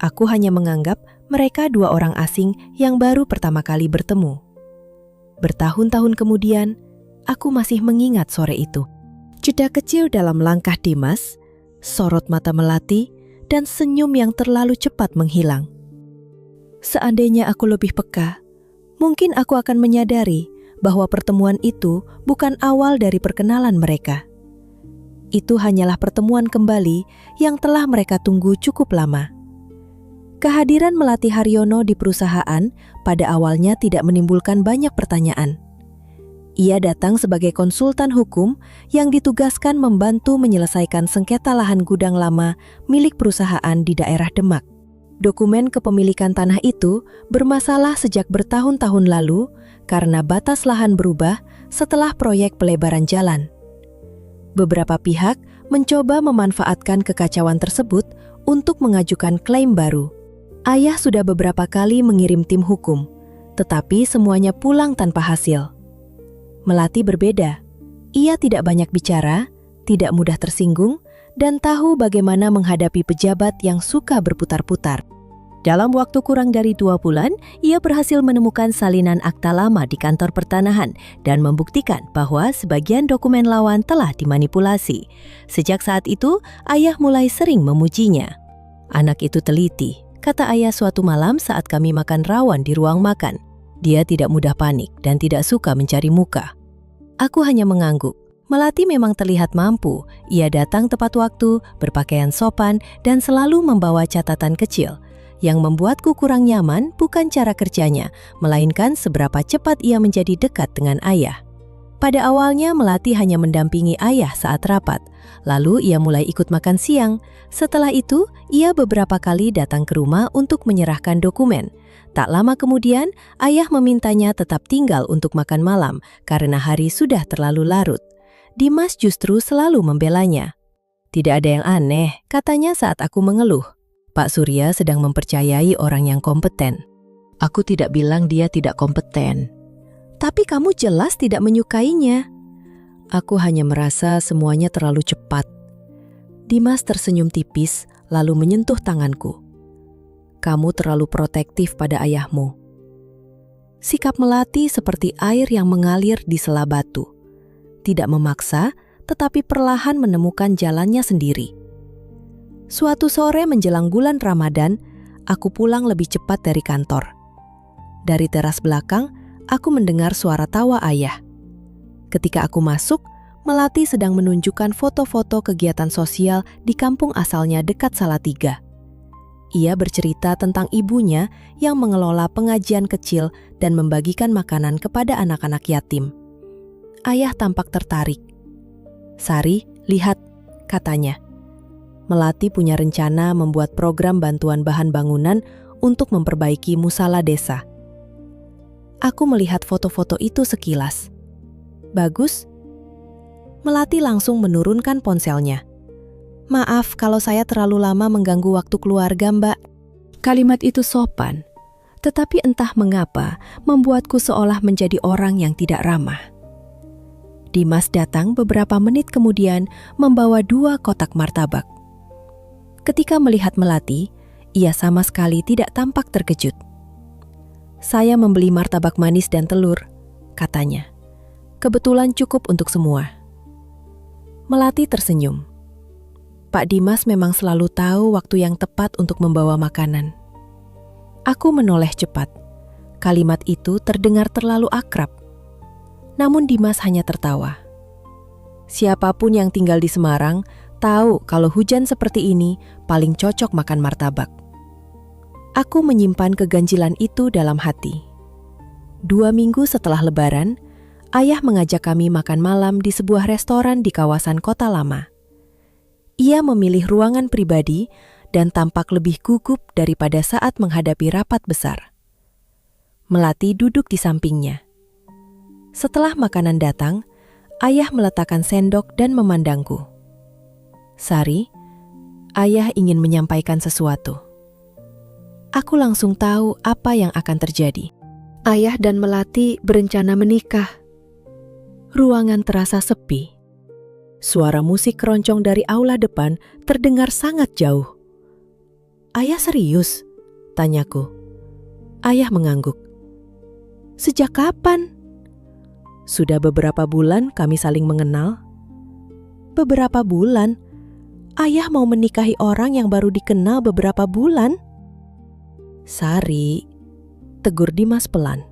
S1: Aku hanya menganggap mereka dua orang asing yang baru pertama kali bertemu. Bertahun-tahun kemudian, aku masih mengingat sore itu. Jeda kecil dalam langkah Dimas, sorot mata Melati, dan senyum yang terlalu cepat menghilang. Seandainya aku lebih peka, mungkin aku akan menyadari bahwa pertemuan itu bukan awal dari perkenalan mereka. Itu hanyalah pertemuan kembali yang telah mereka tunggu cukup lama. Kehadiran Melati Haryono di perusahaan pada awalnya tidak menimbulkan banyak pertanyaan. Ia datang sebagai konsultan hukum yang ditugaskan membantu menyelesaikan sengketa lahan gudang lama milik perusahaan di daerah Demak. Dokumen kepemilikan tanah itu bermasalah sejak bertahun-tahun lalu karena batas lahan berubah setelah proyek pelebaran jalan. Beberapa pihak mencoba memanfaatkan kekacauan tersebut untuk mengajukan klaim baru. Ayah sudah beberapa kali mengirim tim hukum, tetapi semuanya pulang tanpa hasil. Melati berbeda. Ia tidak banyak bicara, tidak mudah tersinggung, dan tahu bagaimana menghadapi pejabat yang suka berputar-putar. Dalam waktu kurang dari 2 bulan, ia berhasil menemukan salinan akta lama di kantor pertanahan dan membuktikan bahwa sebagian dokumen lawan telah dimanipulasi. Sejak saat itu, ayah mulai sering memujinya. "Anak itu teliti," kata ayah suatu malam saat kami makan rawon di ruang makan. "Dia tidak mudah panik dan tidak suka mencari muka." Aku hanya mengangguk. Melati memang terlihat mampu. Ia datang tepat waktu, berpakaian sopan, dan selalu membawa catatan kecil. Yang membuatku kurang nyaman bukan cara kerjanya, melainkan seberapa cepat ia menjadi dekat dengan ayah. Pada awalnya Melati hanya mendampingi ayah saat rapat. Lalu ia mulai ikut makan siang. Setelah itu, ia beberapa kali datang ke rumah untuk menyerahkan dokumen. Tak lama kemudian, ayah memintanya tetap tinggal untuk makan malam karena hari sudah terlalu larut. Dimas justru selalu membelanya. "Tidak ada yang aneh," katanya saat aku mengeluh. "Pak Surya sedang mempercayai orang yang kompeten." "Aku tidak bilang dia tidak kompeten." "Tapi kamu jelas tidak menyukainya." "Aku hanya merasa semuanya terlalu cepat." Dimas tersenyum tipis lalu menyentuh tanganku. "Kamu terlalu protektif pada ayahmu." Sikap Melati seperti air yang mengalir di sela batu. Tidak memaksa, tetapi perlahan menemukan jalannya sendiri. Suatu sore menjelang bulan Ramadan, aku pulang lebih cepat dari kantor. Dari teras belakang, aku mendengar suara tawa ayah. Ketika aku masuk, Melati sedang menunjukkan foto-foto kegiatan sosial di kampung asalnya dekat Salatiga. Ia bercerita tentang ibunya yang mengelola pengajian kecil dan membagikan makanan kepada anak-anak yatim. Ayah tampak tertarik. "Sari, lihat," katanya. "Melati punya rencana membuat program bantuan bahan bangunan untuk memperbaiki musala desa." Aku melihat foto-foto itu sekilas. "Bagus." Melati langsung menurunkan ponselnya. "Maaf kalau saya terlalu lama mengganggu waktu keluarga, Mbak." Kalimat itu sopan, tetapi entah mengapa membuatku seolah menjadi orang yang tidak ramah. Dimas datang beberapa menit kemudian membawa 2 kotak martabak. Ketika melihat Melati, ia sama sekali tidak tampak terkejut. "Saya membeli martabak manis dan telur," katanya. "Kebetulan cukup untuk semua." Melati tersenyum. Pak Dimas memang selalu tahu waktu yang tepat untuk membawa makanan. Aku menoleh cepat. Kalimat itu terdengar terlalu akrab. Namun Dimas hanya tertawa. Siapapun yang tinggal di Semarang tahu kalau hujan seperti ini paling cocok makan martabak. Aku menyimpan keganjilan itu dalam hati. 2 minggu setelah Lebaran, ayah mengajak kami makan malam di sebuah restoran di kawasan Kota Lama. Ia memilih ruangan pribadi dan tampak lebih gugup daripada saat menghadapi rapat besar. Melati duduk di sampingnya. Setelah makanan datang, ayah meletakkan sendok dan memandangku. "Sari, ayah ingin menyampaikan sesuatu." Aku langsung tahu apa yang akan terjadi. Ayah dan Melati berencana menikah. Ruangan terasa sepi. Suara musik keroncong dari aula depan terdengar sangat jauh. "Ayah serius?" tanyaku. Ayah mengangguk. "Sejak kapan?" "Sudah beberapa bulan kami saling mengenal." "Beberapa bulan? Ayah mau menikahi orang yang baru dikenal beberapa bulan?" "Sari," tegur Dimas pelan.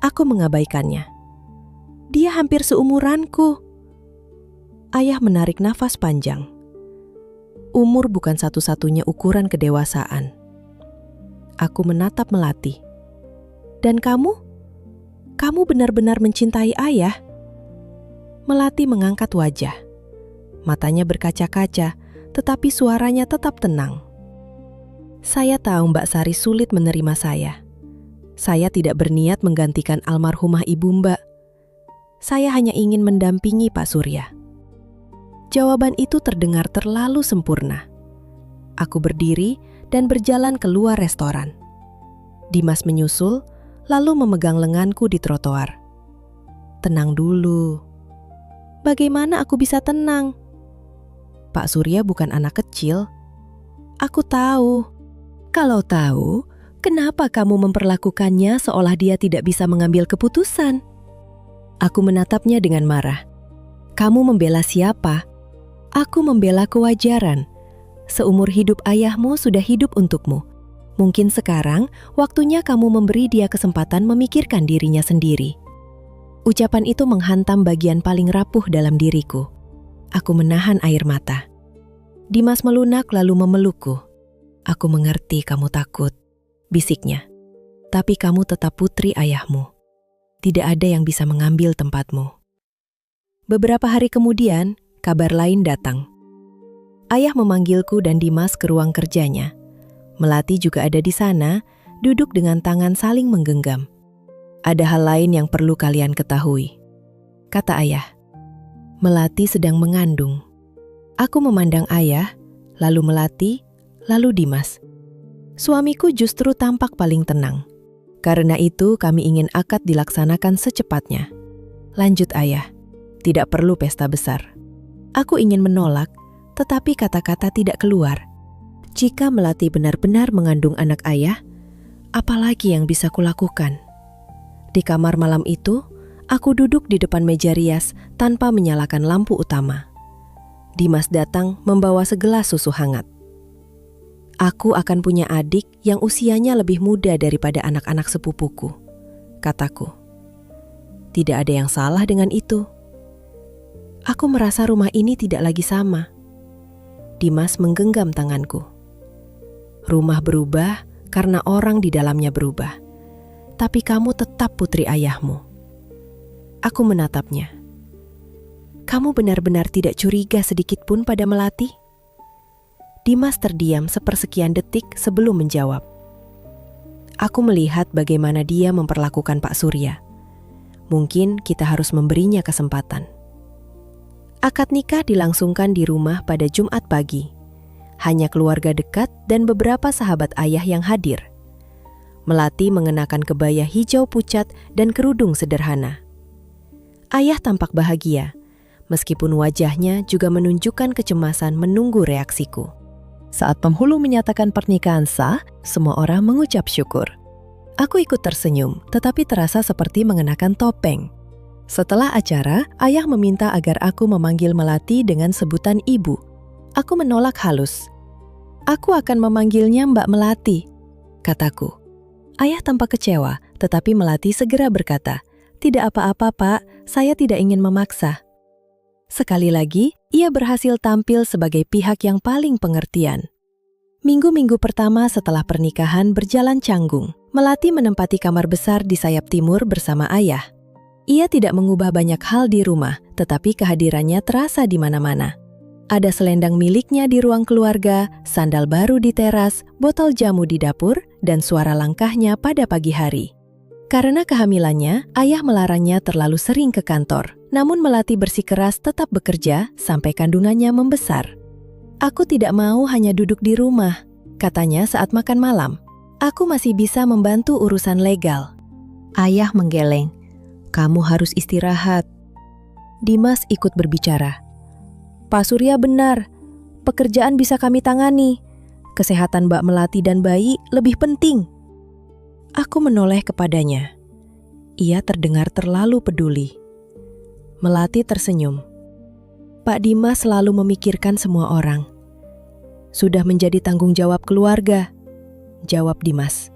S1: Aku mengabaikannya. "Dia hampir seumuranku." Ayah menarik nafas panjang. Umur bukan satu-satunya ukuran kedewasaan. Aku menatap Melati. "Dan kamu? Kamu benar-benar mencintai ayah?" Melati mengangkat wajah. Matanya berkaca-kaca, tetapi suaranya tetap tenang. "Saya tahu Mbak Sari sulit menerima saya. Saya tidak berniat menggantikan almarhumah ibu Mbak. Saya hanya ingin mendampingi Pak Surya." Jawaban itu terdengar terlalu sempurna. Aku berdiri dan berjalan keluar restoran. Dimas menyusul, lalu memegang lenganku di trotoar. "Tenang dulu." "Bagaimana aku bisa tenang? Pak Surya bukan anak kecil." "Aku tahu." "Kalau tahu, kenapa kamu memperlakukannya seolah dia tidak bisa mengambil keputusan?" Aku menatapnya dengan marah. "Kamu membela siapa?" "Aku membela kewajaran. Seumur hidup ayahmu sudah hidup untukmu. Mungkin sekarang waktunya kamu memberi dia kesempatan memikirkan dirinya sendiri." Ucapan itu menghantam bagian paling rapuh dalam diriku. Aku menahan air mata. Dimas melunak lalu memelukku. "Aku mengerti kamu takut," bisiknya. "Tapi kamu tetap putri ayahmu. Tidak ada yang bisa mengambil tempatmu." Beberapa hari kemudian, kabar lain datang. Ayah memanggilku dan Dimas ke ruang kerjanya. Melati juga ada di sana, duduk dengan tangan saling menggenggam. "Ada hal lain yang perlu kalian ketahui," kata ayah. "Melati sedang mengandung." Aku memandang ayah, lalu Melati, lalu Dimas. Suamiku justru tampak paling tenang. Karena itu kami ingin akad dilaksanakan secepatnya. Lanjut ayah, tidak perlu pesta besar. Aku ingin menolak, tetapi kata-kata tidak keluar. Jika Melati benar-benar mengandung anak ayah, apalagi yang bisa kulakukan? Di kamar malam itu, aku duduk di depan meja rias tanpa menyalakan lampu utama. Dimas datang membawa segelas susu hangat. "Aku akan punya adik yang usianya lebih muda daripada anak-anak sepupuku," kataku. "Tidak ada yang salah dengan itu. Aku merasa rumah ini tidak lagi sama." Dimas menggenggam tanganku. "Rumah berubah karena orang di dalamnya berubah. Tapi kamu tetap putri ayahmu." Aku menatapnya. "Kamu benar-benar tidak curiga sedikit pun pada Melati?" Dimas terdiam sepersekian detik sebelum menjawab. Aku melihat bagaimana dia memperlakukan Pak Surya. Mungkin kita harus memberinya kesempatan. Akad nikah dilangsungkan di rumah pada Jumat pagi. Hanya keluarga dekat dan beberapa sahabat ayah yang hadir. Melati mengenakan kebaya hijau pucat dan kerudung sederhana. Ayah tampak bahagia, meskipun wajahnya juga menunjukkan kecemasan menunggu reaksiku. Saat penghulu menyatakan pernikahan sah, semua orang mengucap syukur. Aku ikut tersenyum, tetapi terasa seperti mengenakan topeng. Setelah acara, ayah meminta agar aku memanggil Melati dengan sebutan ibu. Aku menolak halus. "Aku akan memanggilnya Mbak Melati," kataku. Ayah tampak kecewa, tetapi Melati segera berkata, "Tidak apa-apa, Pak, saya tidak ingin memaksa." Sekali lagi, ia berhasil tampil sebagai pihak yang paling pengertian. Minggu-minggu pertama setelah pernikahan berjalan canggung. Melati menempati kamar besar di sayap timur bersama ayah. Ia tidak mengubah banyak hal di rumah, tetapi kehadirannya terasa di mana-mana. Ada selendang miliknya di ruang keluarga, sandal baru di teras, botol jamu di dapur, dan suara langkahnya pada pagi hari. Karena kehamilannya, ayah melarangnya terlalu sering ke kantor. Namun Melati bersikeras tetap bekerja sampai kandungannya membesar. "Aku tidak mau hanya duduk di rumah," katanya saat makan malam. "Aku masih bisa membantu urusan legal." Ayah menggeleng. "Kamu harus istirahat." Dimas ikut berbicara. "Pak Surya benar, pekerjaan bisa kami tangani. Kesehatan Mbak Melati dan bayi lebih penting." Aku menoleh kepadanya. Ia terdengar terlalu peduli. Melati tersenyum. "Pak Dimas selalu memikirkan semua orang. Sudah menjadi tanggung jawab keluarga," jawab Dimas.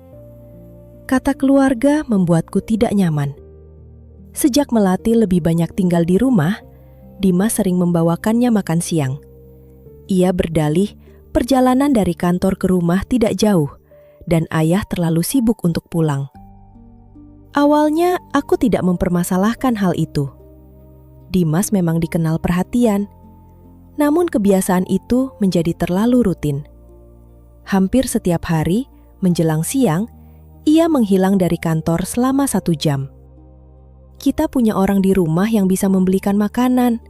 S1: Kata keluarga membuatku tidak nyaman. Sejak Melati lebih banyak tinggal di rumah, Dimas sering membawakannya makan siang. Ia berdalih perjalanan dari kantor ke rumah tidak jauh, dan ayah terlalu sibuk untuk pulang. Awalnya aku tidak mempermasalahkan hal itu. Dimas memang dikenal perhatian, namun kebiasaan itu menjadi terlalu rutin. Hampir setiap hari, menjelang siang, ia menghilang dari kantor selama 1 jam. "Kita punya orang di rumah yang bisa membelikan makanan,"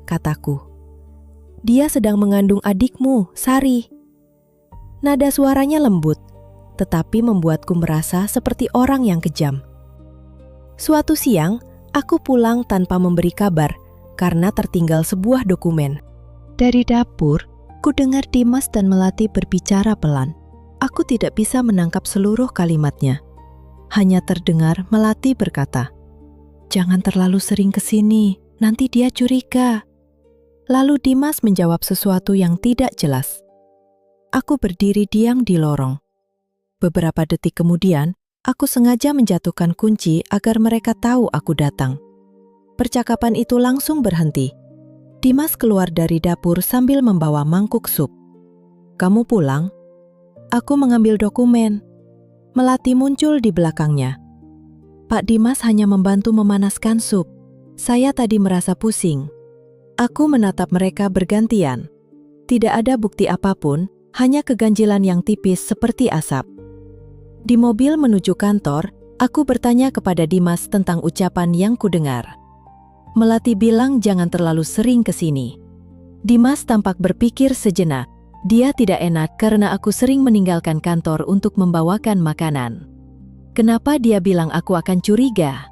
S1: kataku. "Dia sedang mengandung adikmu, Sari." Nada suaranya lembut, tetapi membuatku merasa seperti orang yang kejam. Suatu siang, aku pulang tanpa memberi kabar karena tertinggal sebuah dokumen. Dari dapur, ku dengar Dimas dan Melati berbicara pelan. Aku tidak bisa menangkap seluruh kalimatnya. Hanya terdengar Melati berkata, "Jangan terlalu sering ke sini, nanti dia curiga." Lalu Dimas menjawab sesuatu yang tidak jelas. Aku berdiri diam di lorong. Beberapa detik kemudian, aku sengaja menjatuhkan kunci agar mereka tahu aku datang. Percakapan itu langsung berhenti. Dimas keluar dari dapur sambil membawa mangkuk sup. "Kamu pulang?" Aku mengambil dokumen. Melati muncul di belakangnya. "Pak Dimas hanya membantu memanaskan sup. Saya tadi merasa pusing." Aku menatap mereka bergantian. Tidak ada bukti apapun, hanya keganjilan yang tipis seperti asap. Di mobil menuju kantor, aku bertanya kepada Dimas tentang ucapan yang kudengar. Melati bilang jangan terlalu sering ke sini. Dimas tampak berpikir sejenak. Dia tidak enak karena aku sering meninggalkan kantor untuk membawakan makanan. Kenapa dia bilang aku akan curiga?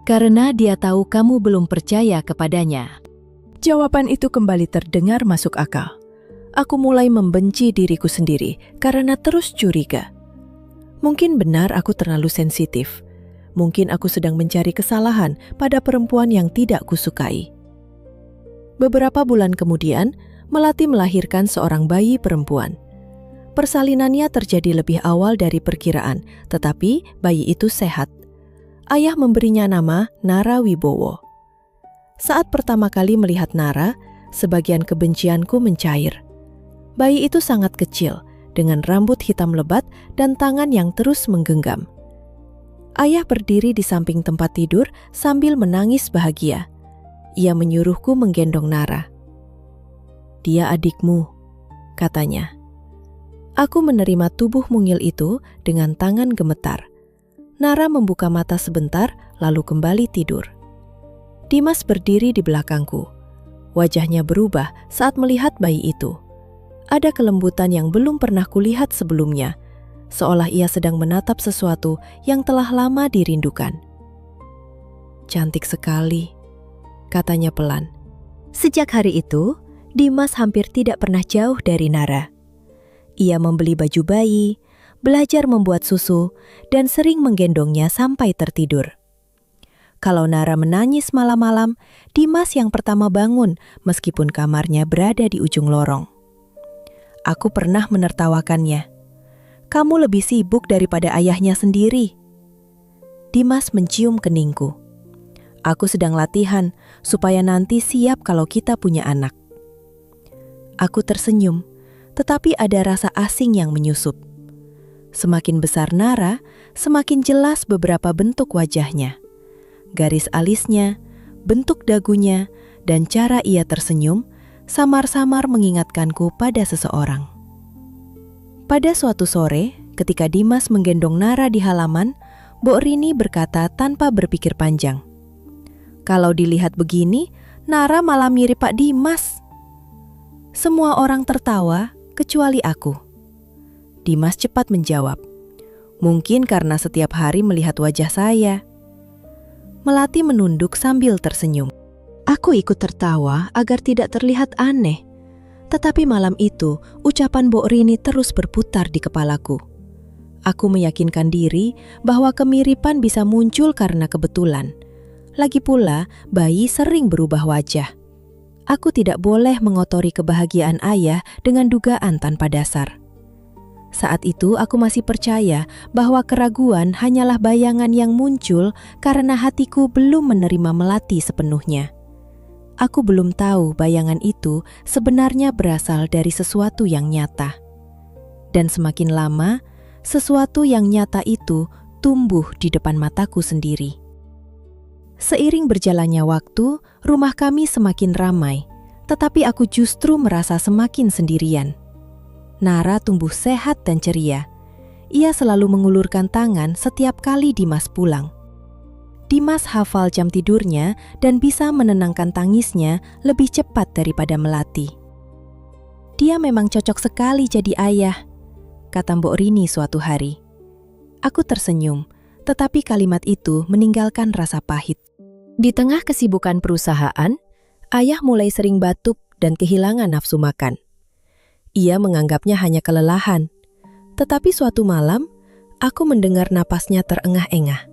S1: Karena dia tahu kamu belum percaya kepadanya. Jawaban itu kembali terdengar masuk akal. Aku mulai membenci diriku sendiri karena terus curiga. Mungkin benar aku terlalu sensitif. Mungkin aku sedang mencari kesalahan pada perempuan yang tidak kusukai. Beberapa bulan kemudian, Melati melahirkan seorang bayi perempuan. Persalinannya terjadi lebih awal dari perkiraan, tetapi bayi itu sehat. Ayah memberinya nama Nara Wibowo. Saat pertama kali melihat Nara, sebagian kebencianku mencair. Bayi itu sangat kecil, dengan rambut hitam lebat dan tangan yang terus menggenggam. Ayah berdiri di samping tempat tidur sambil menangis bahagia. Ia menyuruhku menggendong Nara. "Dia adikmu," katanya. Aku menerima tubuh mungil itu dengan tangan gemetar. Nara membuka mata sebentar, lalu kembali tidur. Dimas berdiri di belakangku. Wajahnya berubah saat melihat bayi itu. Ada kelembutan yang belum pernah kulihat sebelumnya, seolah ia sedang menatap sesuatu yang telah lama dirindukan. "Cantik sekali," katanya pelan. Sejak hari itu, Dimas hampir tidak pernah jauh dari Nara. Ia membeli baju bayi, belajar membuat susu, dan sering menggendongnya sampai tertidur. Kalau Nara menangis malam-malam, Dimas yang pertama bangun meskipun kamarnya berada di ujung lorong. Aku pernah menertawakannya. "Kamu lebih sibuk daripada ayahnya sendiri." Dimas mencium keningku. "Aku sedang latihan supaya nanti siap kalau kita punya anak." Aku tersenyum, tetapi ada rasa asing yang menyusup. Semakin besar Nara, semakin jelas beberapa bentuk wajahnya. Garis alisnya, bentuk dagunya, dan cara ia tersenyum samar-samar mengingatkanku pada seseorang. Pada suatu sore, ketika Dimas menggendong Nara di halaman, Mbok Rini berkata tanpa berpikir panjang, "Kalau dilihat begini, Nara malah mirip Pak Dimas." Semua orang tertawa, kecuali aku. Dimas cepat menjawab, "Mungkin karena setiap hari melihat wajah saya." Melati menunduk sambil tersenyum. Aku ikut tertawa agar tidak terlihat aneh. Tetapi malam itu, ucapan Mbok Rini terus berputar di kepalaku. Aku meyakinkan diri bahwa kemiripan bisa muncul karena kebetulan. Lagi pula, bayi sering berubah wajah. Aku tidak boleh mengotori kebahagiaan ayah dengan dugaan tanpa dasar. Saat itu aku masih percaya bahwa keraguan hanyalah bayangan yang muncul karena hatiku belum menerima Melati sepenuhnya. Aku belum tahu bayangan itu sebenarnya berasal dari sesuatu yang nyata. Dan semakin lama, sesuatu yang nyata itu tumbuh di depan mataku sendiri. Seiring berjalannya waktu, rumah kami semakin ramai, tetapi aku justru merasa semakin sendirian. Nara tumbuh sehat dan ceria. Ia selalu mengulurkan tangan setiap kali Dimas pulang. Dimas hafal jam tidurnya dan bisa menenangkan tangisnya lebih cepat daripada Melati. "Dia memang cocok sekali jadi ayah," kata Mbok Rini suatu hari. Aku tersenyum, tetapi kalimat itu meninggalkan rasa pahit. Di tengah kesibukan perusahaan, ayah mulai sering batuk dan kehilangan nafsu makan. Ia menganggapnya hanya kelelahan. Tetapi suatu malam, aku mendengar napasnya terengah-engah.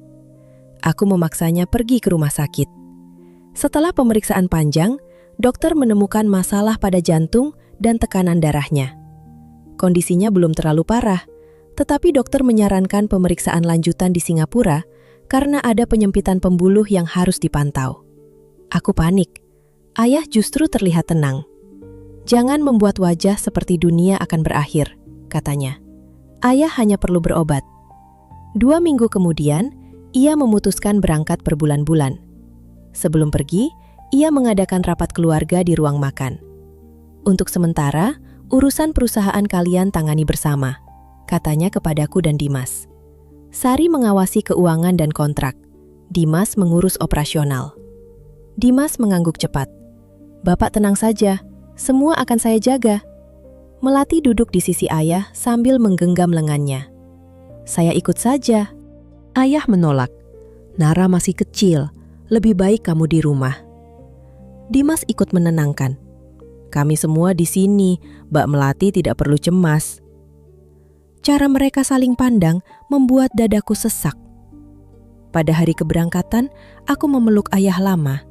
S1: Aku memaksanya pergi ke rumah sakit. Setelah pemeriksaan panjang, dokter menemukan masalah pada jantung dan tekanan darahnya. Kondisinya belum terlalu parah, tetapi dokter menyarankan pemeriksaan lanjutan di Singapura karena ada penyempitan pembuluh yang harus dipantau. Aku panik. Ayah justru terlihat tenang. "Jangan membuat wajah seperti dunia akan berakhir," katanya. "Ayah hanya perlu berobat." 2 minggu kemudian, ia memutuskan berangkat berbulan-bulan. Sebelum pergi, ia mengadakan rapat keluarga di ruang makan. "Untuk sementara, urusan perusahaan kalian tangani bersama," katanya kepadaku dan Dimas. Sari mengawasi keuangan dan kontrak. Dimas mengurus operasional. Dimas mengangguk cepat. "Bapak tenang saja. Semua akan saya jaga." Melati duduk di sisi ayah sambil menggenggam lengannya. "Saya ikut saja." Ayah menolak. "Nara masih kecil, lebih baik kamu di rumah." Dimas ikut menenangkan. "Kami semua di sini, Mbak Melati tidak perlu cemas." Cara mereka saling pandang membuat dadaku sesak. Pada hari keberangkatan, aku memeluk ayah lama.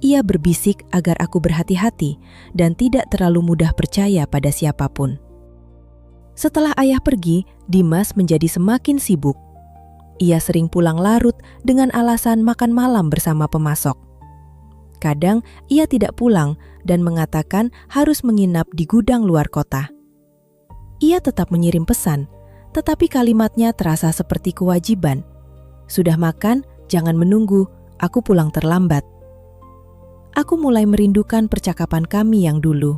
S1: Ia berbisik agar aku berhati-hati dan tidak terlalu mudah percaya pada siapapun. Setelah ayah pergi, Dimas menjadi semakin sibuk. Ia sering pulang larut dengan alasan makan malam bersama pemasok. Kadang ia tidak pulang dan mengatakan harus menginap di gudang luar kota. Ia tetap mengirim pesan, tetapi kalimatnya terasa seperti kewajiban. "Sudah makan, jangan menunggu, aku pulang terlambat." Aku mulai merindukan percakapan kami yang dulu.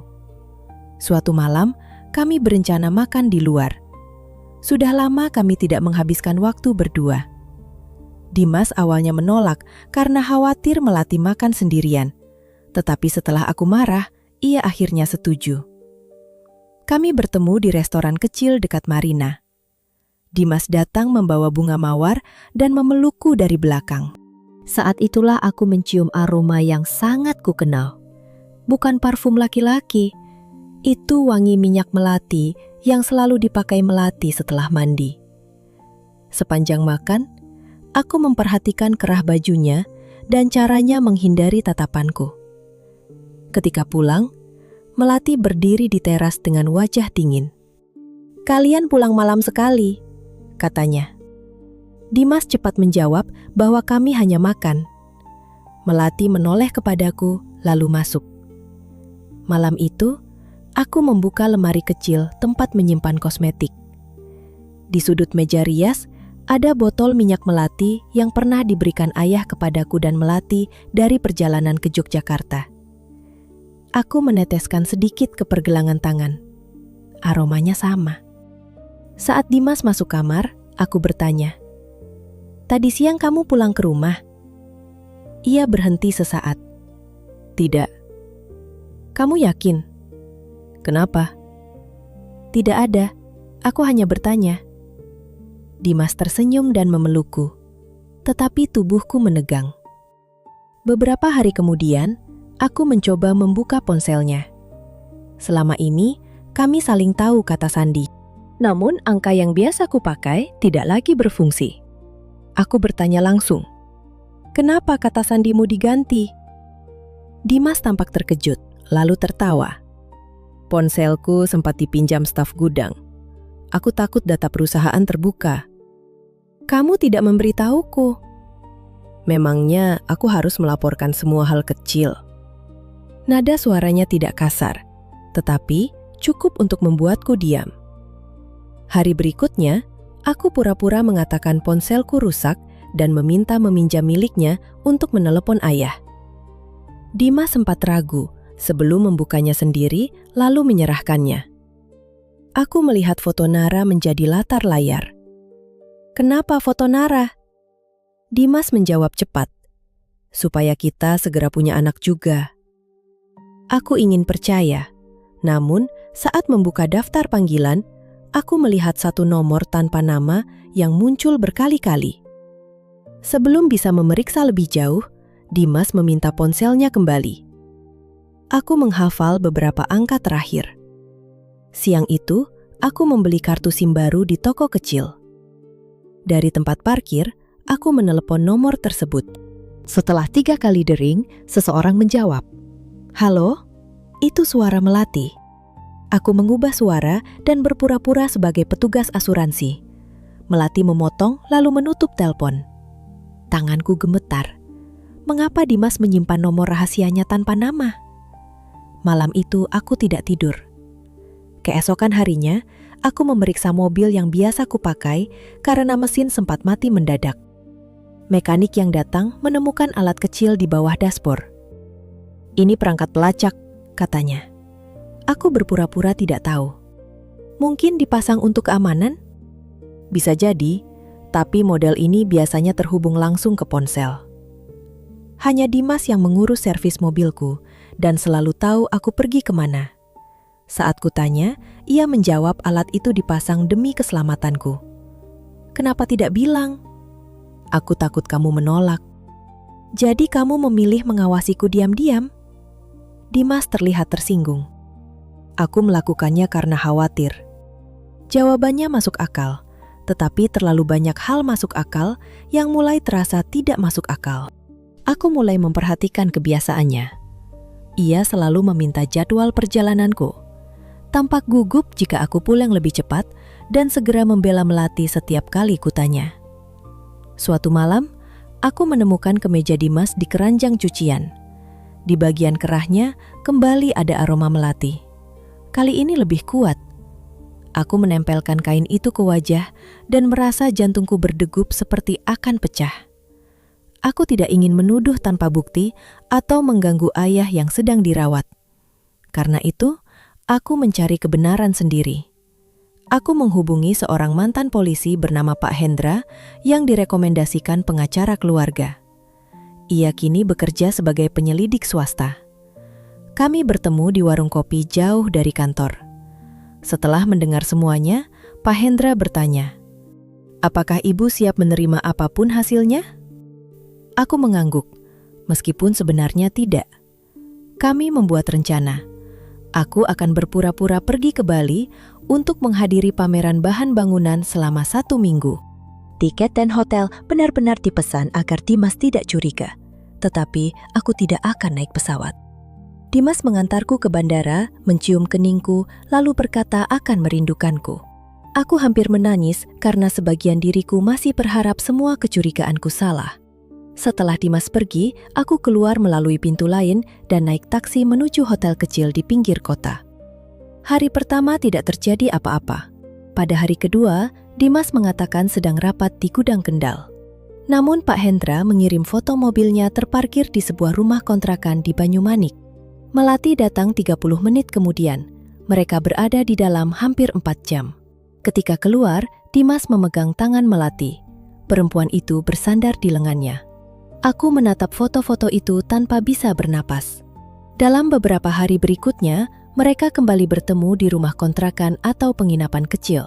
S1: Suatu malam, kami berencana makan di luar. Sudah lama kami tidak menghabiskan waktu berdua. Dimas awalnya menolak karena khawatir Melati makan sendirian. Tetapi setelah aku marah, ia akhirnya setuju. Kami bertemu di restoran kecil dekat marina. Dimas datang membawa bunga mawar dan memelukku dari belakang. Saat itulah aku mencium aroma yang sangat kukenal. Bukan parfum laki-laki, itu wangi minyak melati yang selalu dipakai Melati setelah mandi. Sepanjang makan, aku memperhatikan kerah bajunya dan caranya menghindari tatapanku. Ketika pulang, Melati berdiri di teras dengan wajah dingin. "Kalian pulang malam sekali," katanya. Dimas cepat menjawab bahwa kami hanya makan. Melati menoleh kepadaku, lalu masuk. Malam itu, aku membuka lemari kecil tempat menyimpan kosmetik. Di sudut meja rias, ada botol minyak melati yang pernah diberikan ayah kepadaku dan Melati dari perjalanan ke Yogyakarta. Aku meneteskan sedikit ke pergelangan tangan. Aromanya sama. Saat Dimas masuk kamar, aku bertanya, "Tadi siang kamu pulang ke rumah?" Ia berhenti sesaat. "Tidak." "Kamu yakin?" "Kenapa?" "Tidak ada, aku hanya bertanya." Dimas tersenyum dan memelukku, tetapi tubuhku menegang. Beberapa hari kemudian, aku mencoba membuka ponselnya. Selama ini, kami saling tahu kata sandi. Namun, angka yang biasa kupakai tidak lagi berfungsi. Aku bertanya langsung, "Kenapa kata sandimu diganti?" Dimas tampak terkejut, lalu tertawa. "Ponselku sempat dipinjam staf gudang. Aku takut data perusahaan terbuka." "Kamu tidak memberitahuku." "Memangnya aku harus melaporkan semua hal kecil?" Nada suaranya tidak kasar, tetapi cukup untuk membuatku diam. Hari berikutnya, aku pura-pura mengatakan ponselku rusak dan meminta meminjam miliknya untuk menelepon ayah. Dimas sempat ragu sebelum membukanya sendiri lalu menyerahkannya. Aku melihat foto Nara menjadi latar layar. "Kenapa foto Nara?" Dimas menjawab cepat, "Supaya kita segera punya anak juga." Aku ingin percaya, namun saat membuka daftar panggilan, aku melihat satu nomor tanpa nama yang muncul berkali-kali. Sebelum bisa memeriksa lebih jauh, Dimas meminta ponselnya kembali. Aku menghafal beberapa angka terakhir. Siang itu, aku membeli kartu SIM baru di toko kecil. Dari tempat parkir, aku menelepon nomor tersebut. Setelah 3 kali dering, seseorang menjawab. "Halo?" Itu suara Melati. Aku mengubah suara dan berpura-pura sebagai petugas asuransi. Melati memotong lalu menutup telepon. Tanganku gemetar. Mengapa Dimas menyimpan nomor rahasianya tanpa nama? Malam itu aku tidak tidur. Keesokan harinya, aku memeriksa mobil yang biasa kupakai karena mesin sempat mati mendadak. Mekanik yang datang menemukan alat kecil di bawah dashboard. "Ini perangkat pelacak," katanya. Aku berpura-pura tidak tahu. "Mungkin dipasang untuk keamanan?" "Bisa jadi, tapi model ini biasanya terhubung langsung ke ponsel." Hanya Dimas yang mengurus servis mobilku dan selalu tahu aku pergi kemana. Saat kutanya, ia menjawab alat itu dipasang demi keselamatanku. "Kenapa tidak bilang?" "Aku takut kamu menolak." "Jadi kamu memilih mengawasiku diam-diam?" Dimas terlihat tersinggung. "Aku melakukannya karena khawatir." Jawabannya masuk akal, tetapi terlalu banyak hal masuk akal yang mulai terasa tidak masuk akal. Aku mulai memperhatikan kebiasaannya. Ia selalu meminta jadwal perjalananku. Tampak gugup jika aku pulang lebih cepat dan segera membela Melati setiap kali kutanya. Suatu malam, aku menemukan kemeja Dimas di keranjang cucian. Di bagian kerahnya kembali ada aroma melati. Kali ini lebih kuat. Aku menempelkan kain itu ke wajah dan merasa jantungku berdegup seperti akan pecah. Aku tidak ingin menuduh tanpa bukti atau mengganggu ayah yang sedang dirawat. Karena itu, aku mencari kebenaran sendiri. Aku menghubungi seorang mantan polisi bernama Pak Hendra yang direkomendasikan pengacara keluarga. Ia kini bekerja sebagai penyelidik swasta. Kami bertemu di warung kopi jauh dari kantor. Setelah mendengar semuanya, Pak Hendra bertanya, "Apakah ibu siap menerima apapun hasilnya?" Aku mengangguk, meskipun sebenarnya tidak. Kami membuat rencana. Aku akan berpura-pura pergi ke Bali untuk menghadiri pameran bahan bangunan selama 1 minggu. Tiket dan hotel benar-benar dipesan agar Dimas tidak curiga. Tetapi aku tidak akan naik pesawat. Dimas mengantarku ke bandara, mencium keningku, lalu berkata akan merindukanku. Aku hampir menangis karena sebagian diriku masih berharap semua kecurigaanku salah. Setelah Dimas pergi, aku keluar melalui pintu lain dan naik taksi menuju hotel kecil di pinggir kota. Hari pertama tidak terjadi apa-apa. Pada hari kedua, Dimas mengatakan sedang rapat di gudang Kendal. Namun Pak Hendra mengirim foto mobilnya terparkir di sebuah rumah kontrakan di Banyumanik. Melati datang 30 menit kemudian. Mereka berada di dalam hampir 4 jam. Ketika keluar, Dimas memegang tangan Melati. Perempuan itu bersandar di lengannya. Aku menatap foto-foto itu tanpa bisa bernapas. Dalam beberapa hari berikutnya, mereka kembali bertemu di rumah kontrakan atau penginapan kecil.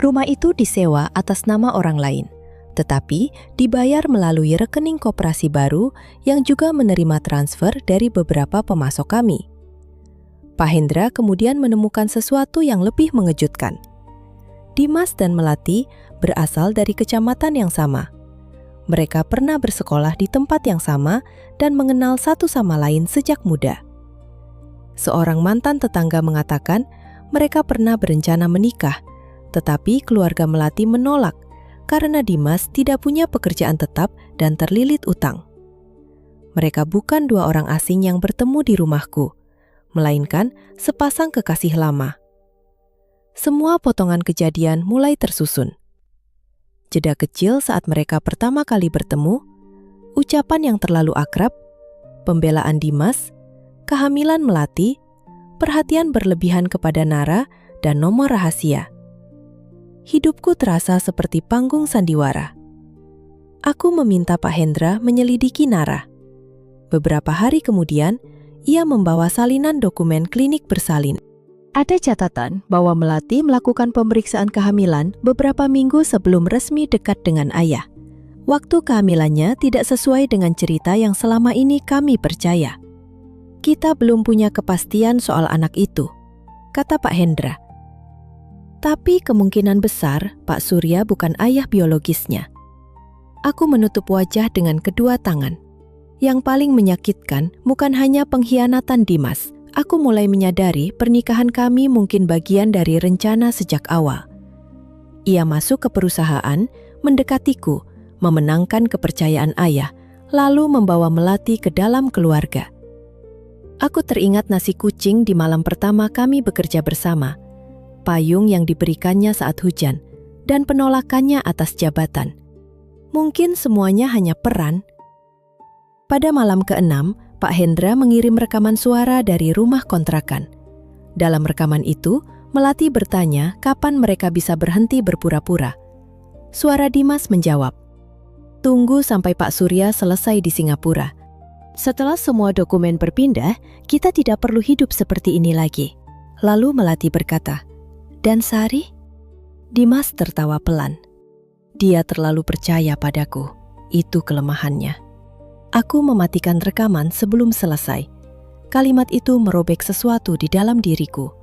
S1: Rumah itu disewa atas nama orang lain, tetapi dibayar melalui rekening koperasi baru yang juga menerima transfer dari beberapa pemasok kami. Pak Hendra kemudian menemukan sesuatu yang lebih mengejutkan. Dimas dan Melati berasal dari kecamatan yang sama. Mereka pernah bersekolah di tempat yang sama dan mengenal satu sama lain sejak muda. Seorang mantan tetangga mengatakan mereka pernah berencana menikah, tetapi keluarga Melati menolak karena Dimas tidak punya pekerjaan tetap dan terlilit utang. Mereka bukan dua orang asing yang bertemu di rumahku, melainkan sepasang kekasih lama. Semua potongan kejadian mulai tersusun. Jeda kecil saat mereka pertama kali bertemu, ucapan yang terlalu akrab, pembelaan Dimas, kehamilan Melati, perhatian berlebihan kepada Nara, dan nomor rahasia. Hidupku terasa seperti panggung sandiwara. Aku meminta Pak Hendra menyelidiki Nara. Beberapa hari kemudian, ia membawa salinan dokumen klinik bersalin. Ada catatan bahwa Melati melakukan pemeriksaan kehamilan beberapa minggu sebelum resmi dekat dengan ayah. Waktu kehamilannya tidak sesuai dengan cerita yang selama ini kami percaya. Kita belum punya kepastian soal anak itu, kata Pak Hendra. Tapi kemungkinan besar Pak Surya bukan ayah biologisnya. Aku menutup wajah dengan kedua tangan. Yang paling menyakitkan bukan hanya pengkhianatan Dimas. Aku mulai menyadari pernikahan kami mungkin bagian dari rencana sejak awal. Ia masuk ke perusahaan, mendekatiku, memenangkan kepercayaan ayah, lalu membawa Melati ke dalam keluarga. Aku teringat nasi kucing di malam pertama kami bekerja bersama, payung yang diberikannya saat hujan, dan penolakannya atas jabatan. Mungkin semuanya hanya peran. Pada malam ke-6, Pak Hendra mengirim rekaman suara dari rumah kontrakan. Dalam rekaman itu, Melati bertanya kapan mereka bisa berhenti berpura-pura. Suara Dimas menjawab, "Tunggu sampai Pak Surya selesai di Singapura. Setelah semua dokumen berpindah, kita tidak perlu hidup seperti ini lagi." Lalu Melati berkata, "Dan Sari?" Dimas tertawa pelan. Dia terlalu percaya padaku. Itu kelemahannya. Aku mematikan rekaman sebelum selesai. Kalimat itu merobek sesuatu di dalam diriku.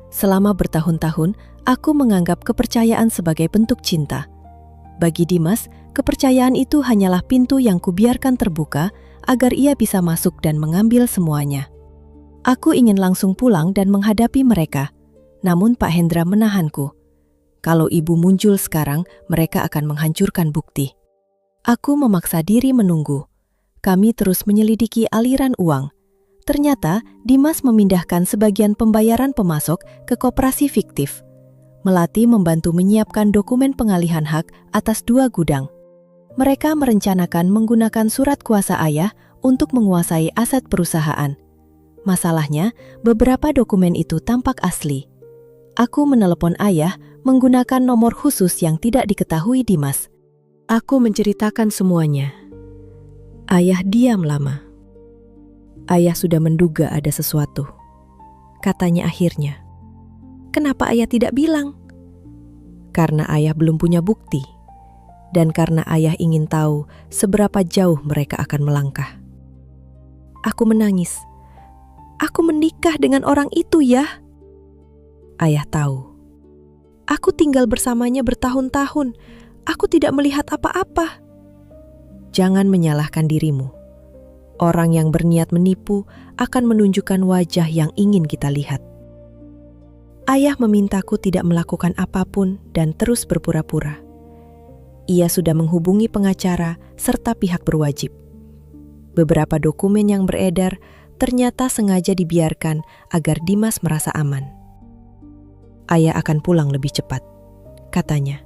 S1: Selama bertahun-tahun, aku menganggap kepercayaan sebagai bentuk cinta. Bagi Dimas, kepercayaan itu hanyalah pintu yang kubiarkan terbuka agar ia bisa masuk dan mengambil semuanya. Aku ingin langsung pulang dan menghadapi mereka, namun Pak Hendra menahanku. Kalau ibu muncul sekarang, mereka akan menghancurkan bukti. Aku memaksa diri menunggu. Kami terus menyelidiki aliran uang. Ternyata, Dimas memindahkan sebagian pembayaran pemasok ke koperasi fiktif. Melati membantu menyiapkan dokumen pengalihan hak atas 2 gudang. Mereka merencanakan menggunakan surat kuasa ayah untuk menguasai aset perusahaan. Masalahnya, beberapa dokumen itu tampak asli. Aku menelepon ayah menggunakan nomor khusus yang tidak diketahui Dimas. Aku menceritakan semuanya. Ayah diam lama. Ayah sudah menduga ada sesuatu. Katanya akhirnya, "Kenapa ayah tidak bilang?" Karena ayah belum punya bukti. Dan karena ayah ingin tahu seberapa jauh mereka akan melangkah. Aku menangis. "Aku menikah dengan orang itu ya." Ayah tahu. "Aku tinggal bersamanya bertahun-tahun. Aku tidak melihat apa-apa." Jangan menyalahkan dirimu. Orang yang berniat menipu akan menunjukkan wajah yang ingin kita lihat. Ayah memintaku tidak melakukan apapun dan terus berpura-pura. Ia sudah menghubungi pengacara serta pihak berwajib. Beberapa dokumen yang beredar ternyata sengaja dibiarkan agar Dimas merasa aman. Ayah akan pulang lebih cepat, katanya.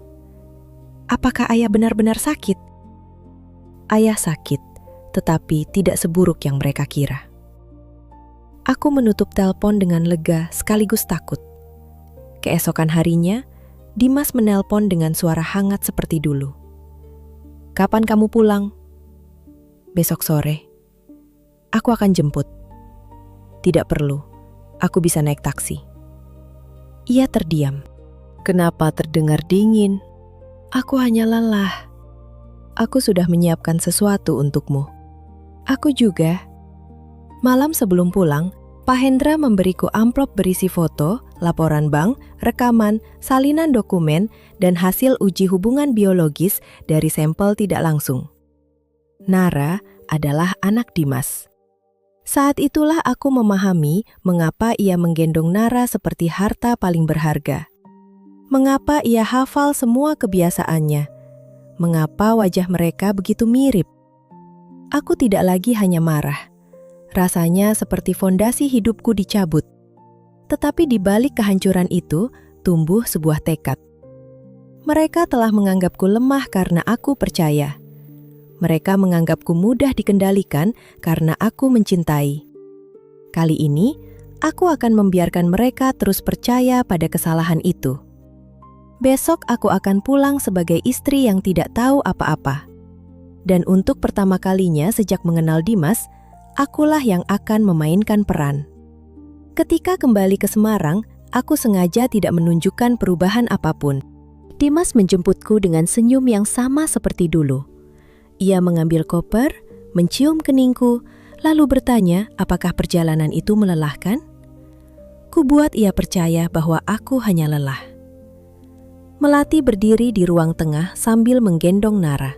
S1: Apakah ayah benar-benar sakit? Ayah sakit, tetapi tidak seburuk yang mereka kira. Aku menutup telepon dengan lega sekaligus takut. Keesokan harinya, Dimas menelpon dengan suara hangat seperti dulu. "Kapan kamu pulang?" "Besok sore." "Aku akan jemput." "Tidak perlu, aku bisa naik taksi." Ia terdiam. Kenapa terdengar dingin? "Aku hanya lelah." "Aku sudah menyiapkan sesuatu untukmu." "Aku juga." Malam sebelum pulang, Pak Hendra memberiku amplop berisi foto, laporan bank, rekaman, salinan dokumen, dan hasil uji hubungan biologis dari sampel tidak langsung. Nara adalah anak Dimas. Saat itulah aku memahami mengapa ia menggendong Nara seperti harta paling berharga. Mengapa ia hafal semua kebiasaannya. Mengapa wajah mereka begitu mirip. Aku tidak lagi hanya marah. Rasanya seperti fondasi hidupku dicabut. Tetapi di balik kehancuran itu, tumbuh sebuah tekad. Mereka telah menganggapku lemah karena aku percaya. Mereka menganggapku mudah dikendalikan karena aku mencintai. Kali ini, aku akan membiarkan mereka terus percaya pada kesalahan itu. Besok aku akan pulang sebagai istri yang tidak tahu apa-apa. Dan untuk pertama kalinya sejak mengenal Dimas, akulah yang akan memainkan peran. Ketika kembali ke Semarang, aku sengaja tidak menunjukkan perubahan apapun. Dimas menjemputku dengan senyum yang sama seperti dulu. Ia mengambil koper, mencium keningku, lalu bertanya apakah perjalanan itu melelahkan. Kubuat ia percaya bahwa aku hanya lelah. Melati berdiri di ruang tengah sambil menggendong Nara.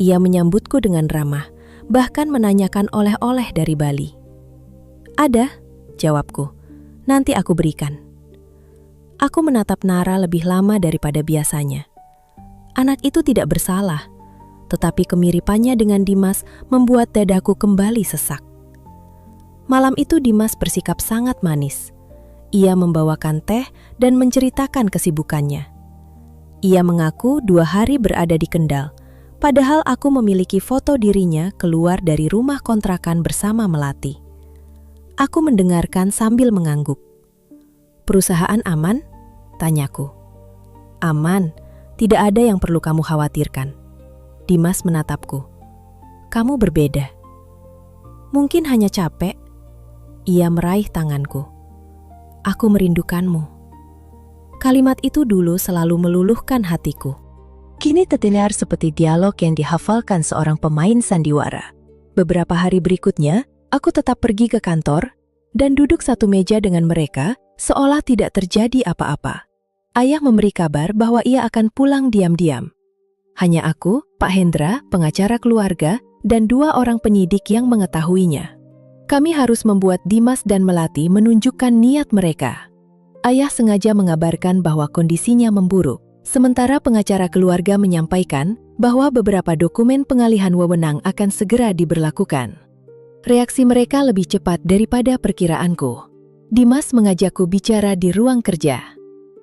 S1: Ia menyambutku dengan ramah, bahkan menanyakan oleh-oleh dari Bali. "Ada," jawabku. "Nanti aku berikan." Aku menatap Nara lebih lama daripada biasanya. Anak itu tidak bersalah, tetapi kemiripannya dengan Dimas membuat dadaku kembali sesak. Malam itu Dimas bersikap sangat manis. Ia membawakan teh dan menceritakan kesibukannya. Ia mengaku 2 hari berada di Kendal, padahal aku memiliki foto dirinya keluar dari rumah kontrakan bersama Melati. Aku mendengarkan sambil mengangguk. "Perusahaan aman?" tanyaku. "Aman, tidak ada yang perlu kamu khawatirkan." Dimas menatapku. "Kamu berbeda." "Mungkin hanya capek." Ia meraih tanganku. "Aku merindukanmu." Kalimat itu dulu selalu meluluhkan hatiku. Kini terdengar seperti dialog yang dihafalkan seorang pemain sandiwara. Beberapa hari berikutnya, aku tetap pergi ke kantor dan duduk satu meja dengan mereka seolah tidak terjadi apa-apa. Ayah memberi kabar bahwa ia akan pulang diam-diam. Hanya aku, Pak Hendra, pengacara keluarga, dan 2 orang penyidik yang mengetahuinya. Kami harus membuat Dimas dan Melati menunjukkan niat mereka. Ayah sengaja mengabarkan bahwa kondisinya memburuk. Sementara pengacara keluarga menyampaikan bahwa beberapa dokumen pengalihan wewenang akan segera diberlakukan. Reaksi mereka lebih cepat daripada perkiraanku. Dimas mengajakku bicara di ruang kerja.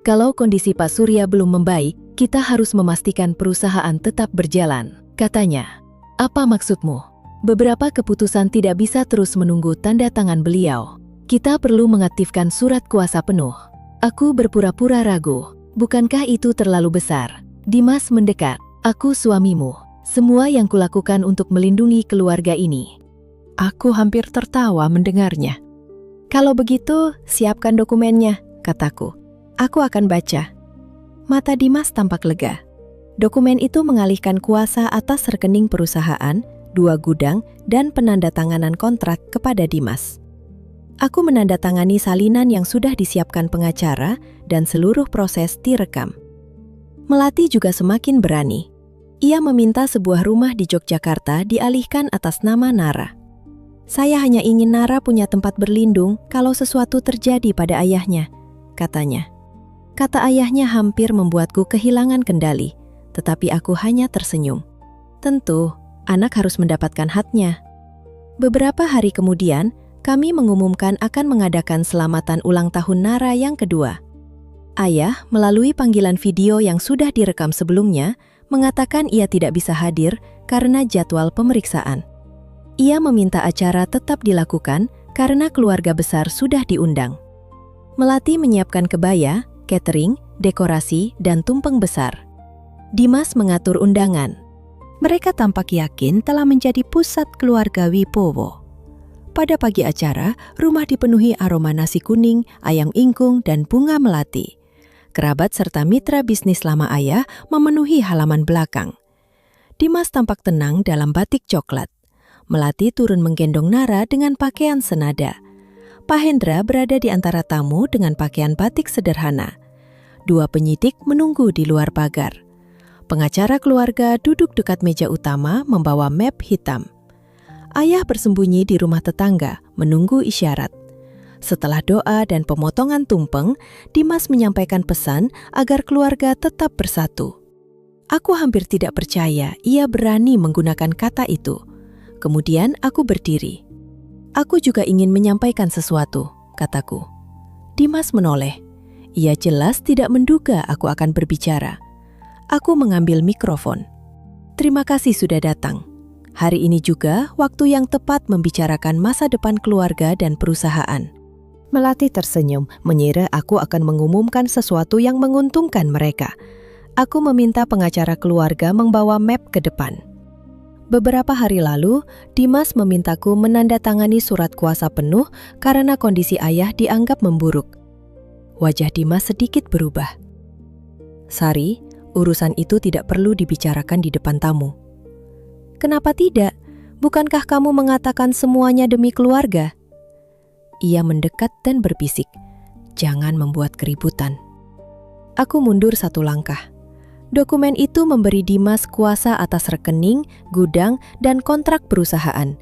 S1: "Kalau kondisi Pak Surya belum membaik, kita harus memastikan perusahaan tetap berjalan," katanya. "Apa maksudmu?" "Beberapa keputusan tidak bisa terus menunggu tanda tangan beliau. Kita perlu mengaktifkan surat kuasa penuh." Aku berpura-pura ragu. "Bukankah itu terlalu besar?" Dimas mendekat. "Aku suamimu. Semua yang kulakukan untuk melindungi keluarga ini." Aku hampir tertawa mendengarnya. "Kalau begitu, siapkan dokumennya," kataku. "Aku akan baca." Mata Dimas tampak lega. Dokumen itu mengalihkan kuasa atas rekening perusahaan, 2 gudang, dan penandatanganan kontrak kepada Dimas. Aku menandatangani salinan yang sudah disiapkan pengacara dan seluruh proses direkam. Melati juga semakin berani. Ia meminta sebuah rumah di Yogyakarta dialihkan atas nama Nara. "Saya hanya ingin Nara punya tempat berlindung kalau sesuatu terjadi pada ayahnya," katanya. Kata ayahnya hampir membuatku kehilangan kendali, tetapi aku hanya tersenyum. Tentu, anak harus mendapatkan haknya. Beberapa hari kemudian, kami mengumumkan akan mengadakan selamatan ulang tahun Nara yang kedua. Ayah, melalui panggilan video yang sudah direkam sebelumnya, mengatakan ia tidak bisa hadir karena jadwal pemeriksaan. Ia meminta acara tetap dilakukan karena keluarga besar sudah diundang. Melati menyiapkan kebaya, catering, dekorasi, dan tumpeng besar. Dimas mengatur undangan. Mereka tampak yakin telah menjadi pusat keluarga Wibowo. Pada pagi acara, rumah dipenuhi aroma nasi kuning, ayam ingkung, dan bunga melati. Kerabat serta mitra bisnis lama ayah memenuhi halaman belakang. Dimas tampak tenang dalam batik coklat. Melati turun menggendong Nara dengan pakaian senada. Pak Hendra berada di antara tamu dengan pakaian batik sederhana. Dua penyidik menunggu di luar pagar. Pengacara keluarga duduk dekat meja utama membawa map hitam. Ayah bersembunyi di rumah tetangga, menunggu isyarat. Setelah doa dan pemotongan tumpeng, Dimas menyampaikan pesan agar keluarga tetap bersatu. Aku hampir tidak percaya ia berani menggunakan kata itu. Kemudian aku berdiri. Aku juga ingin menyampaikan sesuatu, kataku. Dimas menoleh. Ia jelas tidak menduga aku akan berbicara. Aku mengambil mikrofon. Terima kasih sudah datang. Hari ini juga waktu yang tepat membicarakan masa depan keluarga dan perusahaan. Melati tersenyum, mengira aku akan mengumumkan sesuatu yang menguntungkan mereka. Aku meminta pengacara keluarga membawa map ke depan. Beberapa hari lalu, Dimas memintaku menandatangani surat kuasa penuh karena kondisi ayah dianggap memburuk. Wajah Dimas sedikit berubah. Sari, urusan itu tidak perlu dibicarakan di depan tamu. Kenapa tidak? Bukankah kamu mengatakan semuanya demi keluarga? Ia mendekat dan berbisik, jangan membuat keributan. Aku mundur satu langkah. Dokumen itu memberi Dimas kuasa atas rekening, gudang, dan kontrak perusahaan.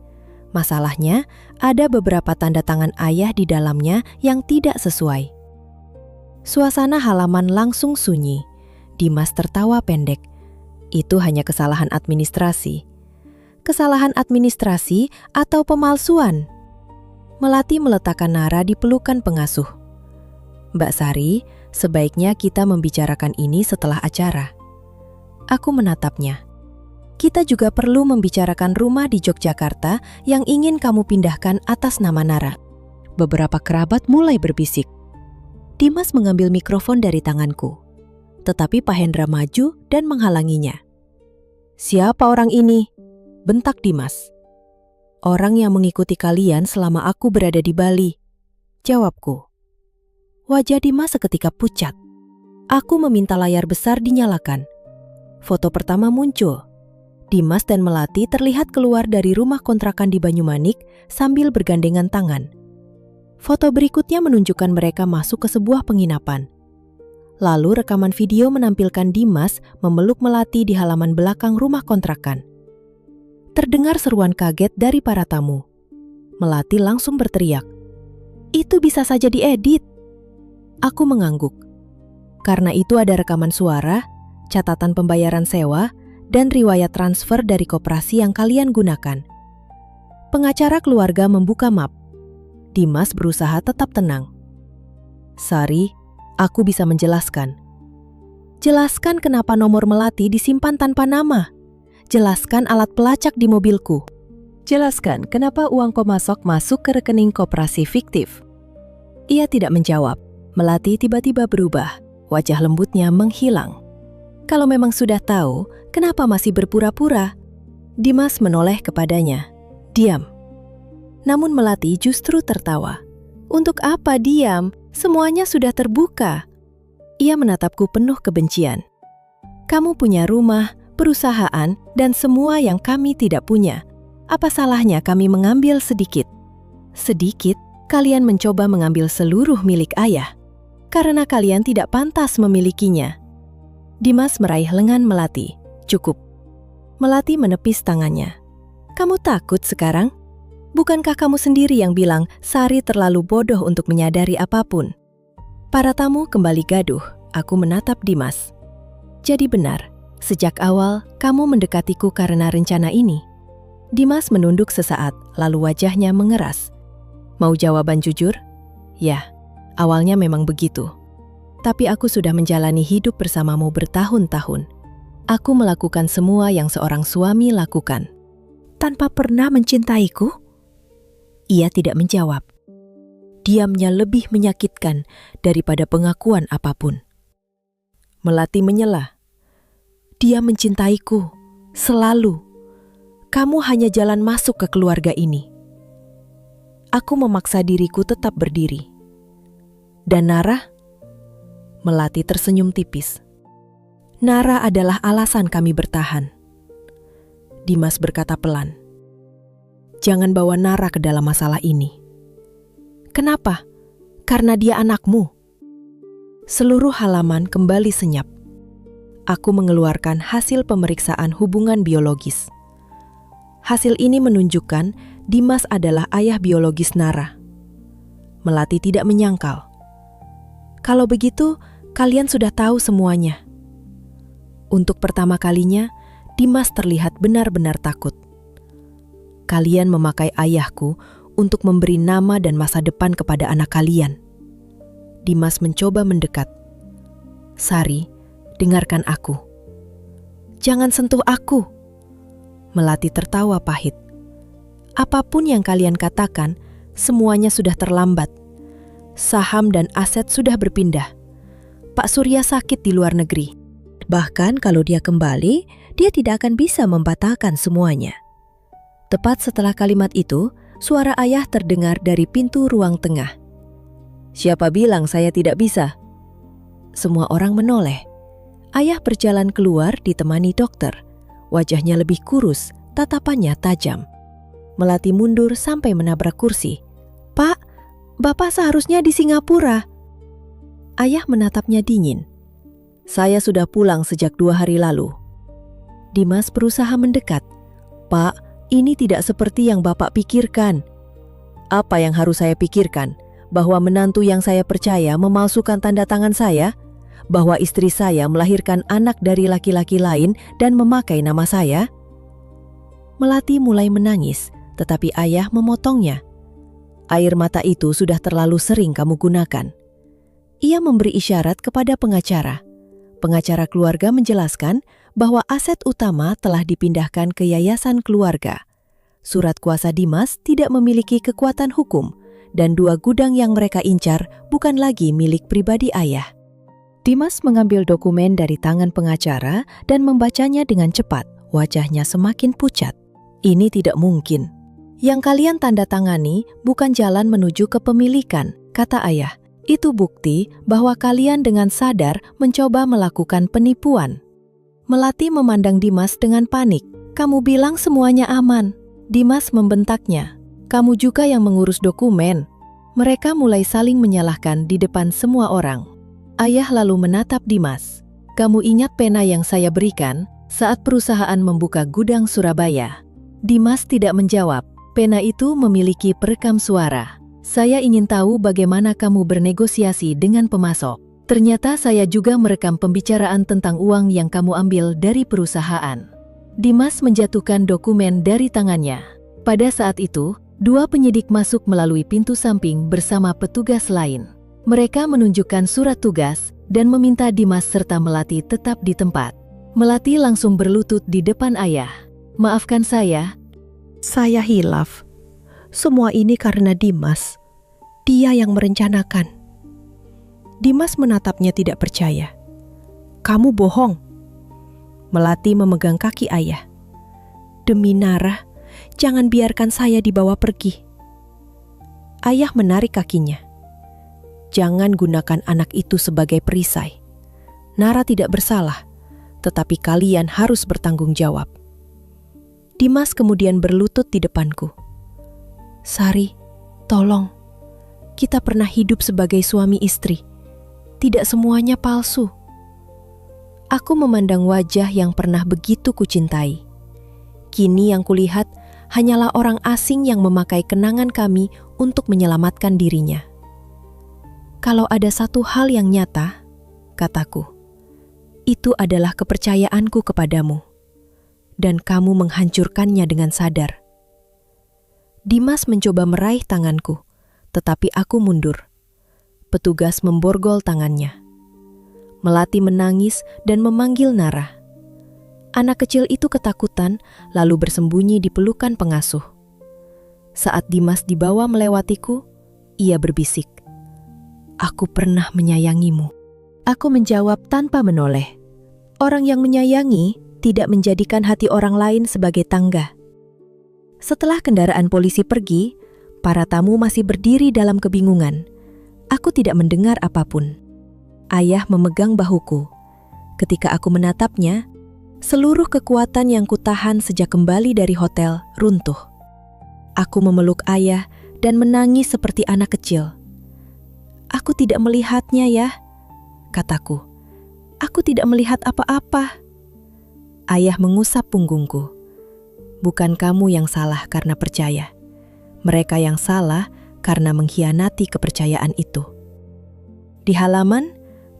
S1: Masalahnya, ada beberapa tanda tangan ayah di dalamnya yang tidak sesuai. Suasana halaman langsung sunyi. Dimas tertawa pendek. Itu hanya kesalahan administrasi. Kesalahan administrasi atau pemalsuan? Melati meletakkan Nara di pelukan pengasuh. Mbak Sari, sebaiknya kita membicarakan ini setelah acara. Aku menatapnya. Kita juga perlu membicarakan rumah di Yogyakarta yang ingin kamu pindahkan atas nama Nara. Beberapa kerabat mulai berbisik. Dimas mengambil mikrofon dari tanganku. Tetapi Pak Hendra maju dan menghalanginya. Siapa orang ini? Bentak Dimas. Orang yang mengikuti kalian selama aku berada di Bali. Jawabku. Wajah Dimas seketika pucat. Aku meminta layar besar dinyalakan. Foto pertama muncul. Dimas dan Melati terlihat keluar dari rumah kontrakan di Banyumanik sambil bergandengan tangan. Foto berikutnya menunjukkan mereka masuk ke sebuah penginapan. Lalu rekaman video menampilkan Dimas memeluk Melati di halaman belakang rumah kontrakan. Terdengar seruan kaget dari para tamu. Melati langsung berteriak. Itu bisa saja diedit. Aku mengangguk. Karena itu ada rekaman suara, catatan pembayaran sewa, dan riwayat transfer dari koperasi yang kalian gunakan. Pengacara keluarga membuka map. Dimas berusaha tetap tenang. Sari, aku bisa menjelaskan. Jelaskan kenapa nomor Melati disimpan tanpa nama. Jelaskan alat pelacak di mobilku. Jelaskan kenapa uang pemasok masuk ke rekening koperasi fiktif. Ia tidak menjawab. Melati tiba-tiba berubah. Wajah lembutnya menghilang. Kalau memang sudah tahu, kenapa masih berpura-pura? Dimas menoleh kepadanya. Diam. Namun Melati justru tertawa. Untuk apa diam? Semuanya sudah terbuka. Ia menatapku penuh kebencian. Kamu punya rumah, perusahaan, dan semua yang kami tidak punya. Apa salahnya kami mengambil sedikit? Sedikit, kalian mencoba mengambil seluruh milik ayah. Karena kalian tidak pantas memilikinya. Dimas meraih lengan Melati. Cukup. Melati menepis tangannya. Kamu takut sekarang? Bukankah kamu sendiri yang bilang Sari terlalu bodoh untuk menyadari apapun? Para tamu kembali gaduh. Aku menatap Dimas. Jadi benar, sejak awal kamu mendekatiku karena rencana ini. Dimas menunduk sesaat, lalu wajahnya mengeras. Mau jawaban jujur? Ya, awalnya memang begitu. Tapi aku sudah menjalani hidup bersamamu bertahun-tahun. Aku melakukan semua yang seorang suami lakukan. Tanpa pernah mencintaiku? Ia tidak menjawab. Diamnya lebih menyakitkan daripada pengakuan apapun. Melati menyela. Dia mencintaiku, selalu. Kamu hanya jalan masuk ke keluarga ini. Aku memaksa diriku tetap berdiri. Dan Nara? Melati tersenyum tipis. Nara adalah alasan kami bertahan. Dimas berkata pelan. Jangan bawa Nara ke dalam masalah ini. Kenapa? Karena dia anakmu. Seluruh halaman kembali senyap. Aku mengeluarkan hasil pemeriksaan hubungan biologis. Hasil ini menunjukkan Dimas adalah ayah biologis Nara. Melati tidak menyangkal. Kalau begitu, kalian sudah tahu semuanya. Untuk pertama kalinya, Dimas terlihat benar-benar takut. Kalian memakai ayahku untuk memberi nama dan masa depan kepada anak kalian. Dimas mencoba mendekat. Sari, dengarkan aku. Jangan sentuh aku. Melati tertawa pahit. Apapun yang kalian katakan, semuanya sudah terlambat. Saham dan aset sudah berpindah. Pak Surya sakit di luar negeri. Bahkan kalau dia kembali, dia tidak akan bisa membatalkan semuanya. Tepat setelah kalimat itu, suara ayah terdengar dari pintu ruang tengah. Siapa bilang saya tidak bisa? Semua orang menoleh. Ayah berjalan keluar ditemani dokter. Wajahnya lebih kurus, tatapannya tajam. Melati mundur sampai menabrak kursi. Pak, Bapak seharusnya di Singapura. Ayah menatapnya dingin. Saya sudah pulang sejak 2 hari lalu. Dimas berusaha mendekat. Pak, ini tidak seperti yang Bapak pikirkan. Apa yang harus saya pikirkan? Bahwa menantu yang saya percaya memalsukan tanda tangan saya? Bahwa istri saya melahirkan anak dari laki-laki lain dan memakai nama saya? Melati mulai menangis, tetapi ayah memotongnya. Air mata itu sudah terlalu sering kamu gunakan. Ia memberi isyarat kepada pengacara. Pengacara keluarga menjelaskan bahwa aset utama telah dipindahkan ke yayasan keluarga. Surat kuasa Dimas tidak memiliki kekuatan hukum, dan 2 gudang yang mereka incar bukan lagi milik pribadi ayah. Dimas mengambil dokumen dari tangan pengacara dan membacanya dengan cepat. Wajahnya semakin pucat. Ini tidak mungkin. Yang kalian tanda tangani bukan jalan menuju kepemilikan, kata ayah. Itu bukti bahwa kalian dengan sadar mencoba melakukan penipuan. Melati memandang Dimas dengan panik. Kamu bilang semuanya aman. Dimas membentaknya. Kamu juga yang mengurus dokumen. Mereka mulai saling menyalahkan di depan semua orang. Ayah lalu menatap Dimas. Kamu ingat pena yang saya berikan saat perusahaan membuka gudang Surabaya? Dimas tidak menjawab. Pena itu memiliki perekam suara. Saya ingin tahu bagaimana kamu bernegosiasi dengan pemasok. Ternyata saya juga merekam pembicaraan tentang uang yang kamu ambil dari perusahaan. Dimas menjatuhkan dokumen dari tangannya. Pada saat itu, 2 penyidik masuk melalui pintu samping bersama petugas lain. Mereka menunjukkan surat tugas dan meminta Dimas serta Melati tetap di tempat. Melati langsung berlutut di depan ayah. Maafkan saya. Saya hilaf. Semua ini karena Dimas. Dia yang merencanakan. Dimas menatapnya tidak percaya. Kamu bohong. Melati memegang kaki ayah. Demi Nara, jangan biarkan saya dibawa pergi. Ayah menarik kakinya. Jangan gunakan anak itu sebagai perisai. Nara tidak bersalah, tetapi kalian harus bertanggung jawab. Dimas kemudian berlutut di depanku. Sari, tolong. Kita pernah hidup sebagai suami istri. Tidak semuanya palsu. Aku memandang wajah yang pernah begitu kucintai. Kini yang kulihat hanyalah orang asing yang memakai kenangan kami untuk menyelamatkan dirinya. Kalau ada satu hal yang nyata, kataku, itu adalah kepercayaanku kepadamu. Dan kamu menghancurkannya dengan sadar. Dimas mencoba meraih tanganku, tetapi aku mundur. Petugas memborgol tangannya. Melati menangis dan memanggil Nara. Anak kecil itu ketakutan, lalu bersembunyi di pelukan pengasuh. Saat Dimas dibawa melewatiku, ia berbisik, "Aku pernah menyayangimu." Aku menjawab tanpa menoleh. Orang yang menyayangi tidak menjadikan hati orang lain sebagai tangga. Setelah kendaraan polisi pergi, para tamu masih berdiri dalam kebingungan. Aku tidak mendengar apapun. Ayah memegang bahuku. Ketika aku menatapnya, seluruh kekuatan yang kutahan sejak kembali dari hotel runtuh. Aku memeluk ayah dan menangis seperti anak kecil. "Aku tidak melihatnya ya," kataku. "Aku tidak melihat apa-apa." Ayah mengusap punggungku. "Bukan kamu yang salah karena percaya. Mereka yang salah karena mengkhianati kepercayaan itu." Di halaman,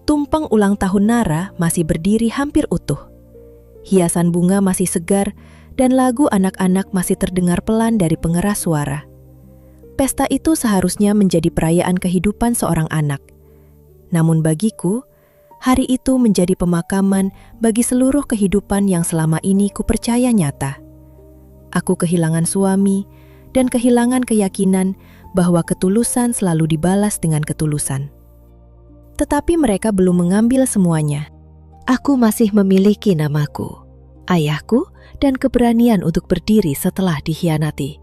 S1: tumpeng ulang tahun Nara masih berdiri hampir utuh. Hiasan bunga masih segar dan lagu anak-anak masih terdengar pelan dari pengeras suara. Pesta itu seharusnya menjadi perayaan kehidupan seorang anak. Namun bagiku, hari itu menjadi pemakaman bagi seluruh kehidupan yang selama ini kupercaya nyata. Aku kehilangan suami dan kehilangan keyakinan bahwa ketulusan selalu dibalas dengan ketulusan. Tetapi mereka belum mengambil semuanya. Aku masih memiliki namaku, ayahku, dan keberanian untuk berdiri setelah dikhianati.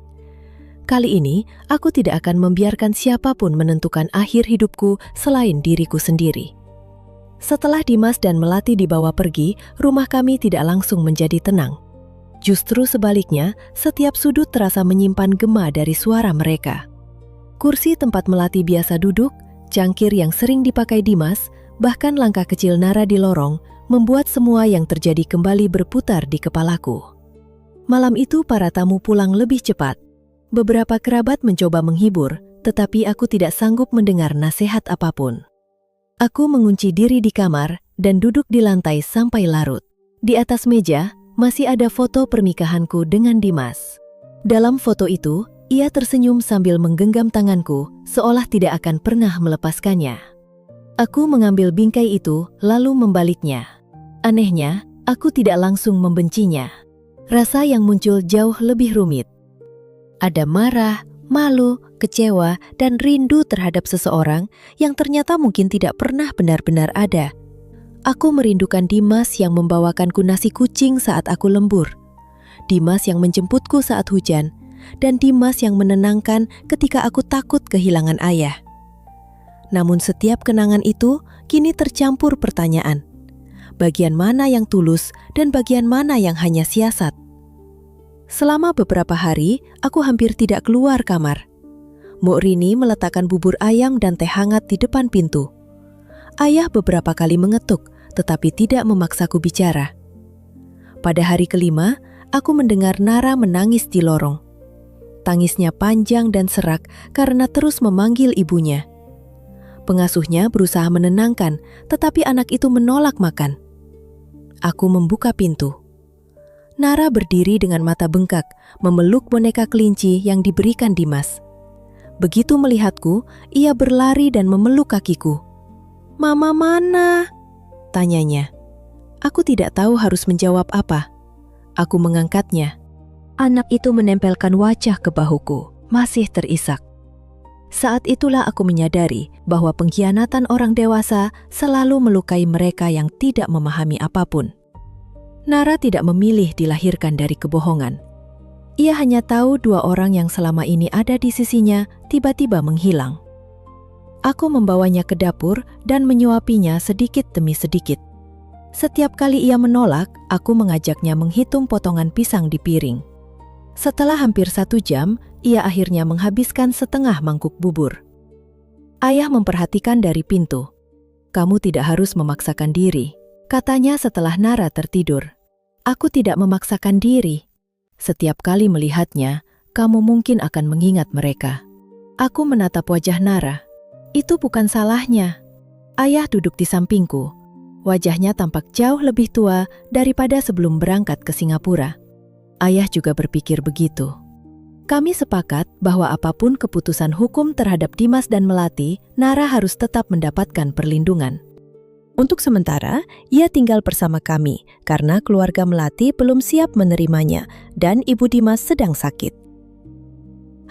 S1: Kali ini, aku tidak akan membiarkan siapapun menentukan akhir hidupku selain diriku sendiri. Setelah Dimas dan Melati dibawa pergi, rumah kami tidak langsung menjadi tenang. Justru sebaliknya, setiap sudut terasa menyimpan gema dari suara mereka. Kursi tempat Melati biasa duduk, cangkir yang sering dipakai Dimas, bahkan langkah kecil Nara di lorong, membuat semua yang terjadi kembali berputar di kepalaku. Malam itu para tamu pulang lebih cepat. Beberapa kerabat mencoba menghibur, tetapi aku tidak sanggup mendengar nasihat apapun. Aku mengunci diri di kamar dan duduk di lantai sampai larut. Di atas meja masih ada foto pernikahanku dengan Dimas. Dalam foto itu, ia tersenyum sambil menggenggam tanganku, seolah tidak akan pernah melepaskannya. Aku mengambil bingkai itu lalu membaliknya. Anehnya, aku tidak langsung membencinya. Rasa yang muncul jauh lebih rumit. Ada marah, malu, kecewa, dan rindu terhadap seseorang yang ternyata mungkin tidak pernah benar-benar ada. Aku merindukan Dimas yang membawakanku nasi kucing saat aku lembur, Dimas yang menjemputku saat hujan, dan Dimas yang menenangkan ketika aku takut kehilangan ayah. Namun setiap kenangan itu kini tercampur pertanyaan. Bagian mana yang tulus dan bagian mana yang hanya siasat? Selama beberapa hari, aku hampir tidak keluar kamar. Mbok Rini meletakkan bubur ayam dan teh hangat di depan pintu. Ayah beberapa kali mengetuk, tetapi tidak memaksaku bicara. Pada hari kelima, aku mendengar Nara menangis di lorong. Tangisnya panjang dan serak karena terus memanggil ibunya. Pengasuhnya berusaha menenangkan, tetapi anak itu menolak makan. Aku membuka pintu. Nara berdiri dengan mata bengkak, memeluk boneka kelinci yang diberikan Dimas. Begitu melihatku, ia berlari dan memeluk kakiku. "Mama mana?" tanyanya. Aku tidak tahu harus menjawab apa. Aku mengangkatnya. Anak itu menempelkan wajah ke bahuku, masih terisak. Saat itulah aku menyadari bahwa pengkhianatan orang dewasa selalu melukai mereka yang tidak memahami apapun. Nara tidak memilih dilahirkan dari kebohongan. Ia hanya tahu dua orang yang selama ini ada di sisinya tiba-tiba menghilang. Aku membawanya ke dapur dan menyuapinya sedikit demi sedikit. Setiap kali ia menolak, aku mengajaknya menghitung potongan pisang di piring. Setelah hampir 1 jam, ia akhirnya menghabiskan setengah mangkuk bubur. Ayah memperhatikan dari pintu. "Kamu tidak harus memaksakan diri," katanya setelah Nara tertidur. "Aku tidak memaksakan diri. Setiap kali melihatnya, kamu mungkin akan mengingat mereka." Aku menatap wajah Nara. Itu bukan salahnya. Ayah duduk di sampingku. Wajahnya tampak jauh lebih tua daripada sebelum berangkat ke Singapura. Ayah juga berpikir begitu. Kami sepakat bahwa apapun keputusan hukum terhadap Dimas dan Melati, Nara harus tetap mendapatkan perlindungan. Untuk sementara, ia tinggal bersama kami karena keluarga Melati belum siap menerimanya dan ibu Dimas sedang sakit.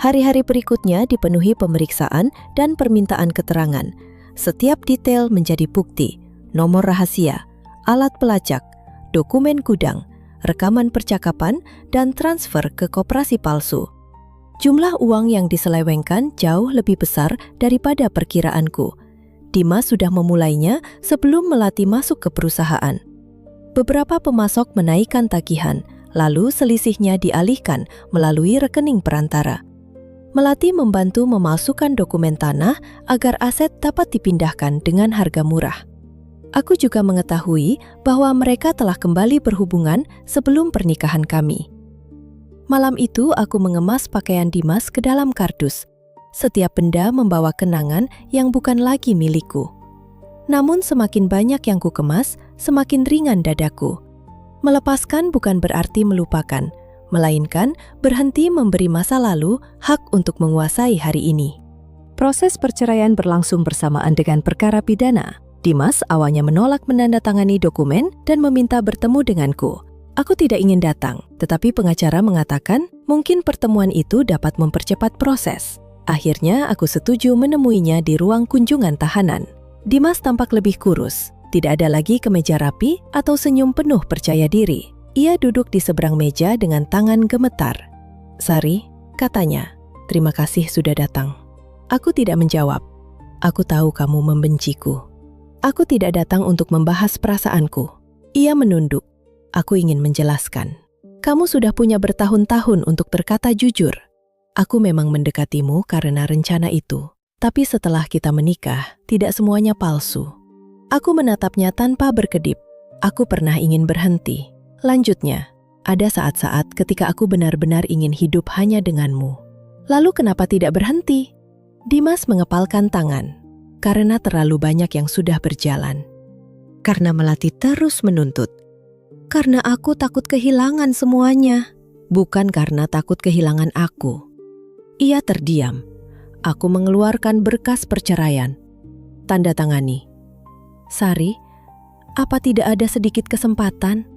S1: Hari-hari berikutnya dipenuhi pemeriksaan dan permintaan keterangan. Setiap detail menjadi bukti, nomor rahasia, alat pelacak, dokumen gudang, rekaman percakapan, dan transfer ke koperasi palsu. Jumlah uang yang diselewengkan jauh lebih besar daripada perkiraanku. Dimas sudah memulainya sebelum Melati masuk ke perusahaan. Beberapa pemasok menaikkan tagihan, lalu selisihnya dialihkan melalui rekening perantara. Melati membantu memasukkan dokumen tanah agar aset dapat dipindahkan dengan harga murah. Aku juga mengetahui bahwa mereka telah kembali berhubungan sebelum pernikahan kami. Malam itu aku mengemas pakaian Dimas ke dalam kardus. Setiap benda membawa kenangan yang bukan lagi milikku. Namun semakin banyak yang kukemas, semakin ringan dadaku. Melepaskan bukan berarti melupakan, melainkan berhenti memberi masa lalu hak untuk menguasai hari ini. Proses perceraian berlangsung bersamaan dengan perkara pidana. Dimas awalnya menolak menandatangani dokumen dan meminta bertemu denganku. Aku tidak ingin datang, tetapi pengacara mengatakan mungkin pertemuan itu dapat mempercepat proses. Akhirnya aku setuju menemuinya di ruang kunjungan tahanan. Dimas tampak lebih kurus, tidak ada lagi kemeja rapi atau senyum penuh percaya diri. Ia duduk di seberang meja dengan tangan gemetar. "Sari," katanya, "terima kasih sudah datang." Aku tidak menjawab. "Aku tahu kamu membenciku." "Aku tidak datang untuk membahas perasaanku." Ia menunduk. "Aku ingin menjelaskan. Kamu sudah punya bertahun-tahun untuk berkata jujur. Aku memang mendekatimu karena rencana itu. Tapi setelah kita menikah, tidak semuanya palsu." Aku menatapnya tanpa berkedip. Aku pernah ingin berhenti. Lanjutnya, ada saat-saat ketika aku benar-benar ingin hidup hanya denganmu. Lalu kenapa tidak berhenti? Dimas mengepalkan tangan. Karena terlalu banyak yang sudah berjalan. Karena Melati terus menuntut. Karena aku takut kehilangan semuanya. Bukan karena takut kehilangan aku. Ia terdiam. Aku mengeluarkan berkas perceraian. Tanda tangani. "Sari, apa tidak ada sedikit kesempatan?"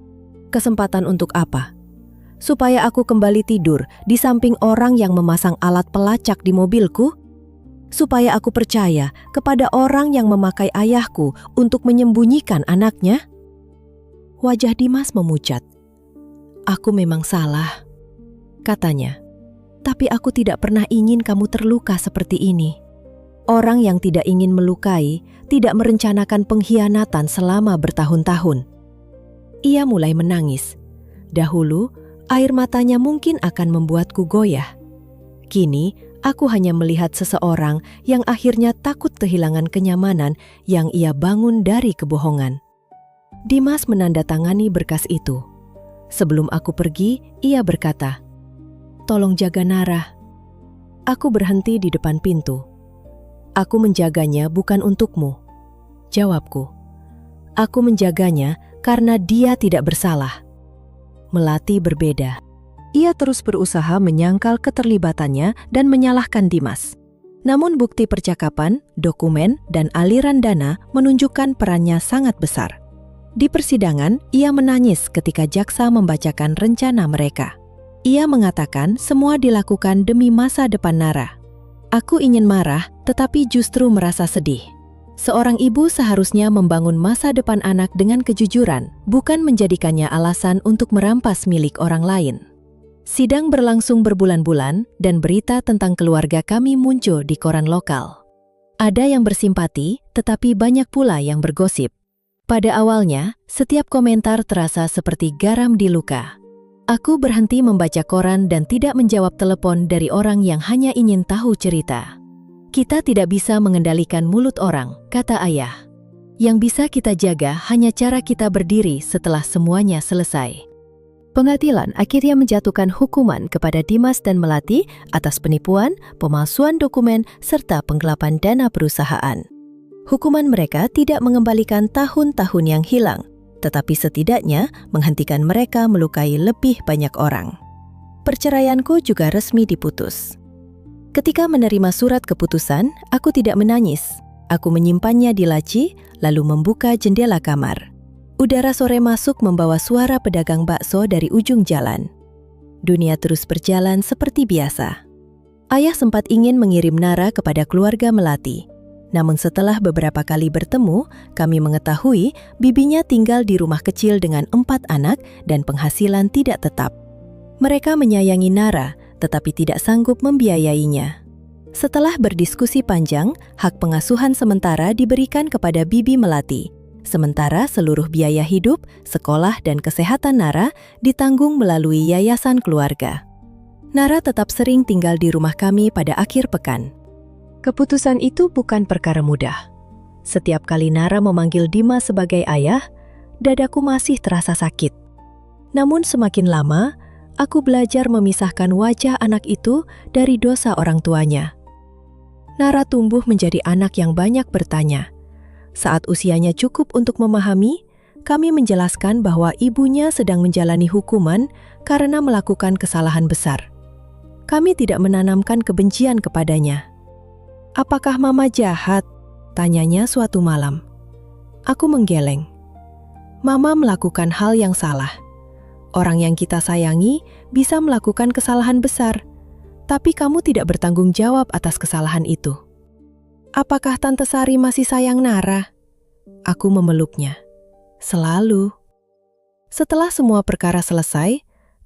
S1: "Kesempatan untuk apa?" "Supaya aku kembali tidur di samping orang yang memasang alat pelacak di mobilku? Supaya aku percaya kepada orang yang memakai ayahku untuk menyembunyikan anaknya?" Wajah Dimas memucat. "Aku memang salah," katanya. "Tapi aku tidak pernah ingin kamu terluka seperti ini. Orang yang tidak ingin melukai tidak merencanakan pengkhianatan selama bertahun-tahun." Ia mulai menangis. Dahulu, air matanya mungkin akan membuatku goyah. Kini, aku hanya melihat seseorang yang akhirnya takut kehilangan kenyamanan yang ia bangun dari kebohongan. Dimas menandatangani berkas itu. Sebelum aku pergi, ia berkata, "Tolong jaga Nara." Aku berhenti di depan pintu. "Aku menjaganya bukan untukmu," jawabku. "Aku menjaganya karena dia tidak bersalah." Melati berbeda. Ia terus berusaha menyangkal keterlibatannya dan menyalahkan Dimas. Namun bukti percakapan, dokumen, dan aliran dana menunjukkan perannya sangat besar. Di persidangan, ia menangis ketika jaksa membacakan rencana mereka. Ia mengatakan semua dilakukan demi masa depan Nara. Aku ingin marah, tetapi justru merasa sedih. Seorang ibu seharusnya membangun masa depan anak dengan kejujuran, bukan menjadikannya alasan untuk merampas milik orang lain. Sidang berlangsung berbulan-bulan dan berita tentang keluarga kami muncul di koran lokal. Ada yang bersimpati, tetapi banyak pula yang bergosip. Pada awalnya, setiap komentar terasa seperti garam di luka. Aku berhenti membaca koran dan tidak menjawab telepon dari orang yang hanya ingin tahu cerita. "Kita tidak bisa mengendalikan mulut orang," kata ayah. "Yang bisa kita jaga hanya cara kita berdiri setelah semuanya selesai." Pengadilan akhirnya menjatuhkan hukuman kepada Dimas dan Melati atas penipuan, pemalsuan dokumen, serta penggelapan dana perusahaan. Hukuman mereka tidak mengembalikan tahun-tahun yang hilang, tetapi setidaknya menghentikan mereka melukai lebih banyak orang. Perceraianku juga resmi diputus. Ketika menerima surat keputusan, aku tidak menangis. Aku menyimpannya di laci, lalu membuka jendela kamar. Udara sore masuk membawa suara pedagang bakso dari ujung jalan. Dunia terus berjalan seperti biasa. Ayah sempat ingin mengirim Nara kepada keluarga Melati. Namun setelah beberapa kali bertemu, kami mengetahui bibinya tinggal di rumah kecil dengan 4 anak dan penghasilan tidak tetap. Mereka menyayangi Nara, tetapi tidak sanggup membiayainya. Setelah berdiskusi panjang, hak pengasuhan sementara diberikan kepada Bibi Melati. Sementara seluruh biaya hidup, sekolah, dan kesehatan Nara ditanggung melalui yayasan keluarga. Nara tetap sering tinggal di rumah kami pada akhir pekan. Keputusan itu bukan perkara mudah. Setiap kali Nara memanggil Dimas sebagai ayah, dadaku masih terasa sakit. Namun semakin lama, aku belajar memisahkan wajah anak itu dari dosa orang tuanya. Nara tumbuh menjadi anak yang banyak bertanya. Saat usianya cukup untuk memahami, kami menjelaskan bahwa ibunya sedang menjalani hukuman karena melakukan kesalahan besar. Kami tidak menanamkan kebencian kepadanya. "Apakah Mama jahat?" tanyanya suatu malam. Aku menggeleng. "Mama melakukan hal yang salah. Orang yang kita sayangi bisa melakukan kesalahan besar, tapi kamu tidak bertanggung jawab atas kesalahan itu." "Apakah Tante Sari masih sayang Nara?" Aku memeluknya. "Selalu." Setelah semua perkara selesai,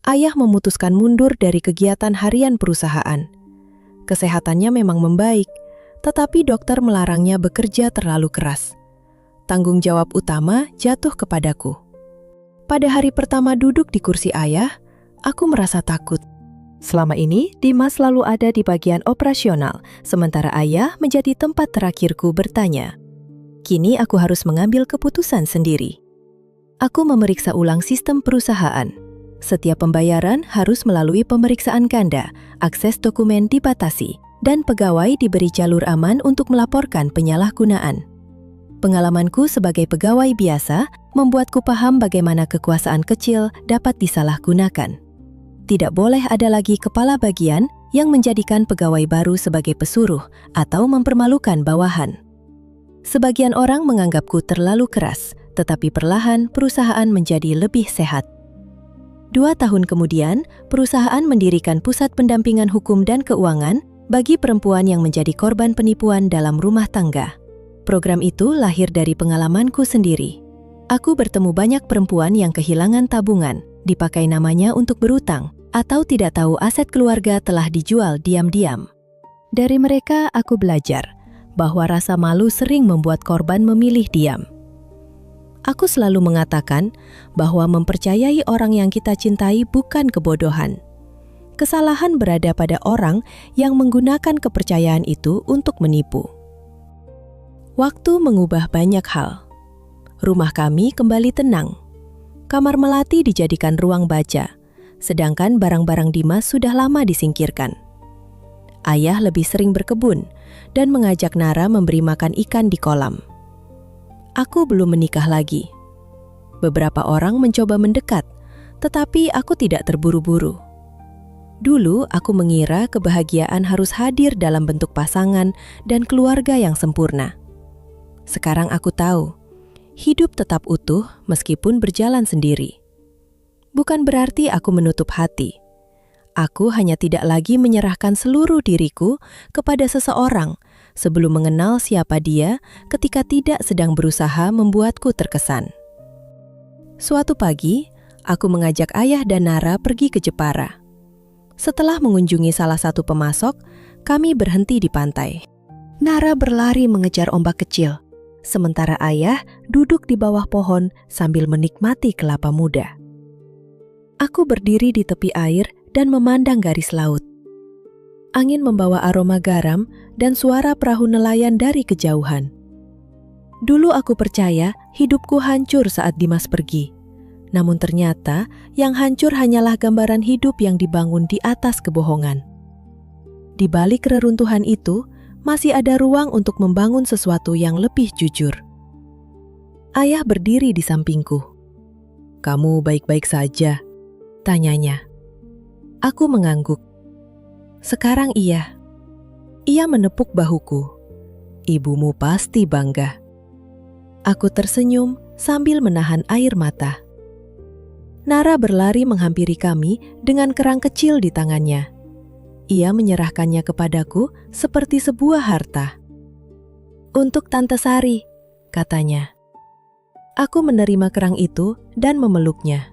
S1: ayah memutuskan mundur dari kegiatan harian perusahaan. Kesehatannya memang membaik, tetapi dokter melarangnya bekerja terlalu keras. Tanggung jawab utama jatuh kepadaku. Pada hari pertama duduk di kursi ayah, aku merasa takut. Selama ini, Dimas selalu ada di bagian operasional, sementara ayah menjadi tempat terakhirku bertanya. Kini aku harus mengambil keputusan sendiri. Aku memeriksa ulang sistem perusahaan. Setiap pembayaran harus melalui pemeriksaan ganda, akses dokumen dibatasi, dan pegawai diberi jalur aman untuk melaporkan penyalahgunaan. Pengalamanku sebagai pegawai biasa membuatku paham bagaimana kekuasaan kecil dapat disalahgunakan. Tidak boleh ada lagi kepala bagian yang menjadikan pegawai baru sebagai pesuruh atau mempermalukan bawahan. Sebagian orang menganggapku terlalu keras, tetapi perlahan perusahaan menjadi lebih sehat. 2 tahun kemudian, perusahaan mendirikan pusat pendampingan hukum dan keuangan bagi perempuan yang menjadi korban penipuan dalam rumah tangga. Program itu lahir dari pengalamanku sendiri. Aku bertemu banyak perempuan yang kehilangan tabungan, dipakai namanya untuk berutang, atau tidak tahu aset keluarga telah dijual diam-diam. Dari mereka aku belajar bahwa rasa malu sering membuat korban memilih diam. Aku selalu mengatakan bahwa mempercayai orang yang kita cintai bukan kebodohan. Kesalahan berada pada orang yang menggunakan kepercayaan itu untuk menipu. Waktu mengubah banyak hal. Rumah kami kembali tenang. Kamar Melati dijadikan ruang baca, sedangkan barang-barang Dimas sudah lama disingkirkan. Ayah lebih sering berkebun dan mengajak Nara memberi makan ikan di kolam. Aku belum menikah lagi. Beberapa orang mencoba mendekat, tetapi aku tidak terburu-buru. Dulu aku mengira kebahagiaan harus hadir dalam bentuk pasangan dan keluarga yang sempurna. Sekarang aku tahu, hidup tetap utuh meskipun berjalan sendiri. Bukan berarti aku menutup hati. Aku hanya tidak lagi menyerahkan seluruh diriku kepada seseorang sebelum mengenal siapa dia ketika tidak sedang berusaha membuatku terkesan. Suatu pagi, aku mengajak ayah dan Nara pergi ke Jepara. Setelah mengunjungi salah satu pemasok, kami berhenti di pantai. Nara berlari mengejar ombak kecil, sementara ayah duduk di bawah pohon sambil menikmati kelapa muda. Aku berdiri di tepi air dan memandang garis laut. Angin membawa aroma garam dan suara perahu nelayan dari kejauhan. Dulu aku percaya hidupku hancur saat Dimas pergi. Namun ternyata yang hancur hanyalah gambaran hidup yang dibangun di atas kebohongan. Di balik reruntuhan itu, masih ada ruang untuk membangun sesuatu yang lebih jujur. Ayah berdiri di sampingku. "Kamu baik-baik saja?" tanyanya. Aku mengangguk. "Sekarang iya." Ia menepuk bahuku. "Ibumu pasti bangga." Aku tersenyum sambil menahan air mata. Nara berlari menghampiri kami dengan kerang kecil di tangannya. Ia menyerahkannya kepadaku seperti sebuah harta. "Untuk Tante Sari," katanya. Aku menerima kerang itu dan memeluknya.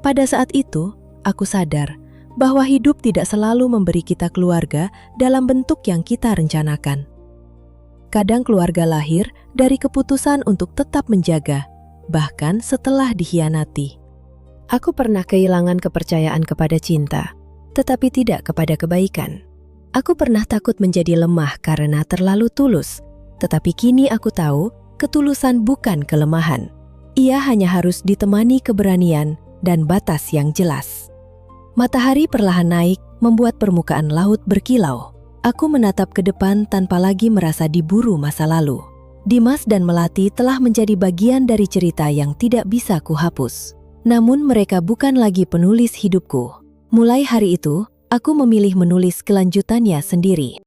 S1: Pada saat itu, aku sadar bahwa hidup tidak selalu memberi kita keluarga dalam bentuk yang kita rencanakan. Kadang keluarga lahir dari keputusan untuk tetap menjaga, bahkan setelah dikhianati. Aku pernah kehilangan kepercayaan kepada cinta, tetapi tidak kepada kebaikan. Aku pernah takut menjadi lemah karena terlalu tulus, tetapi kini aku tahu ketulusan bukan kelemahan. Ia hanya harus ditemani keberanian dan batas yang jelas. Matahari perlahan naik, membuat permukaan laut berkilau. Aku menatap ke depan tanpa lagi merasa diburu masa lalu. Dimas dan Melati telah menjadi bagian dari cerita yang tidak bisa kuhapus. Namun mereka bukan lagi penulis hidupku. Mulai hari itu, aku memilih menulis kelanjutannya sendiri.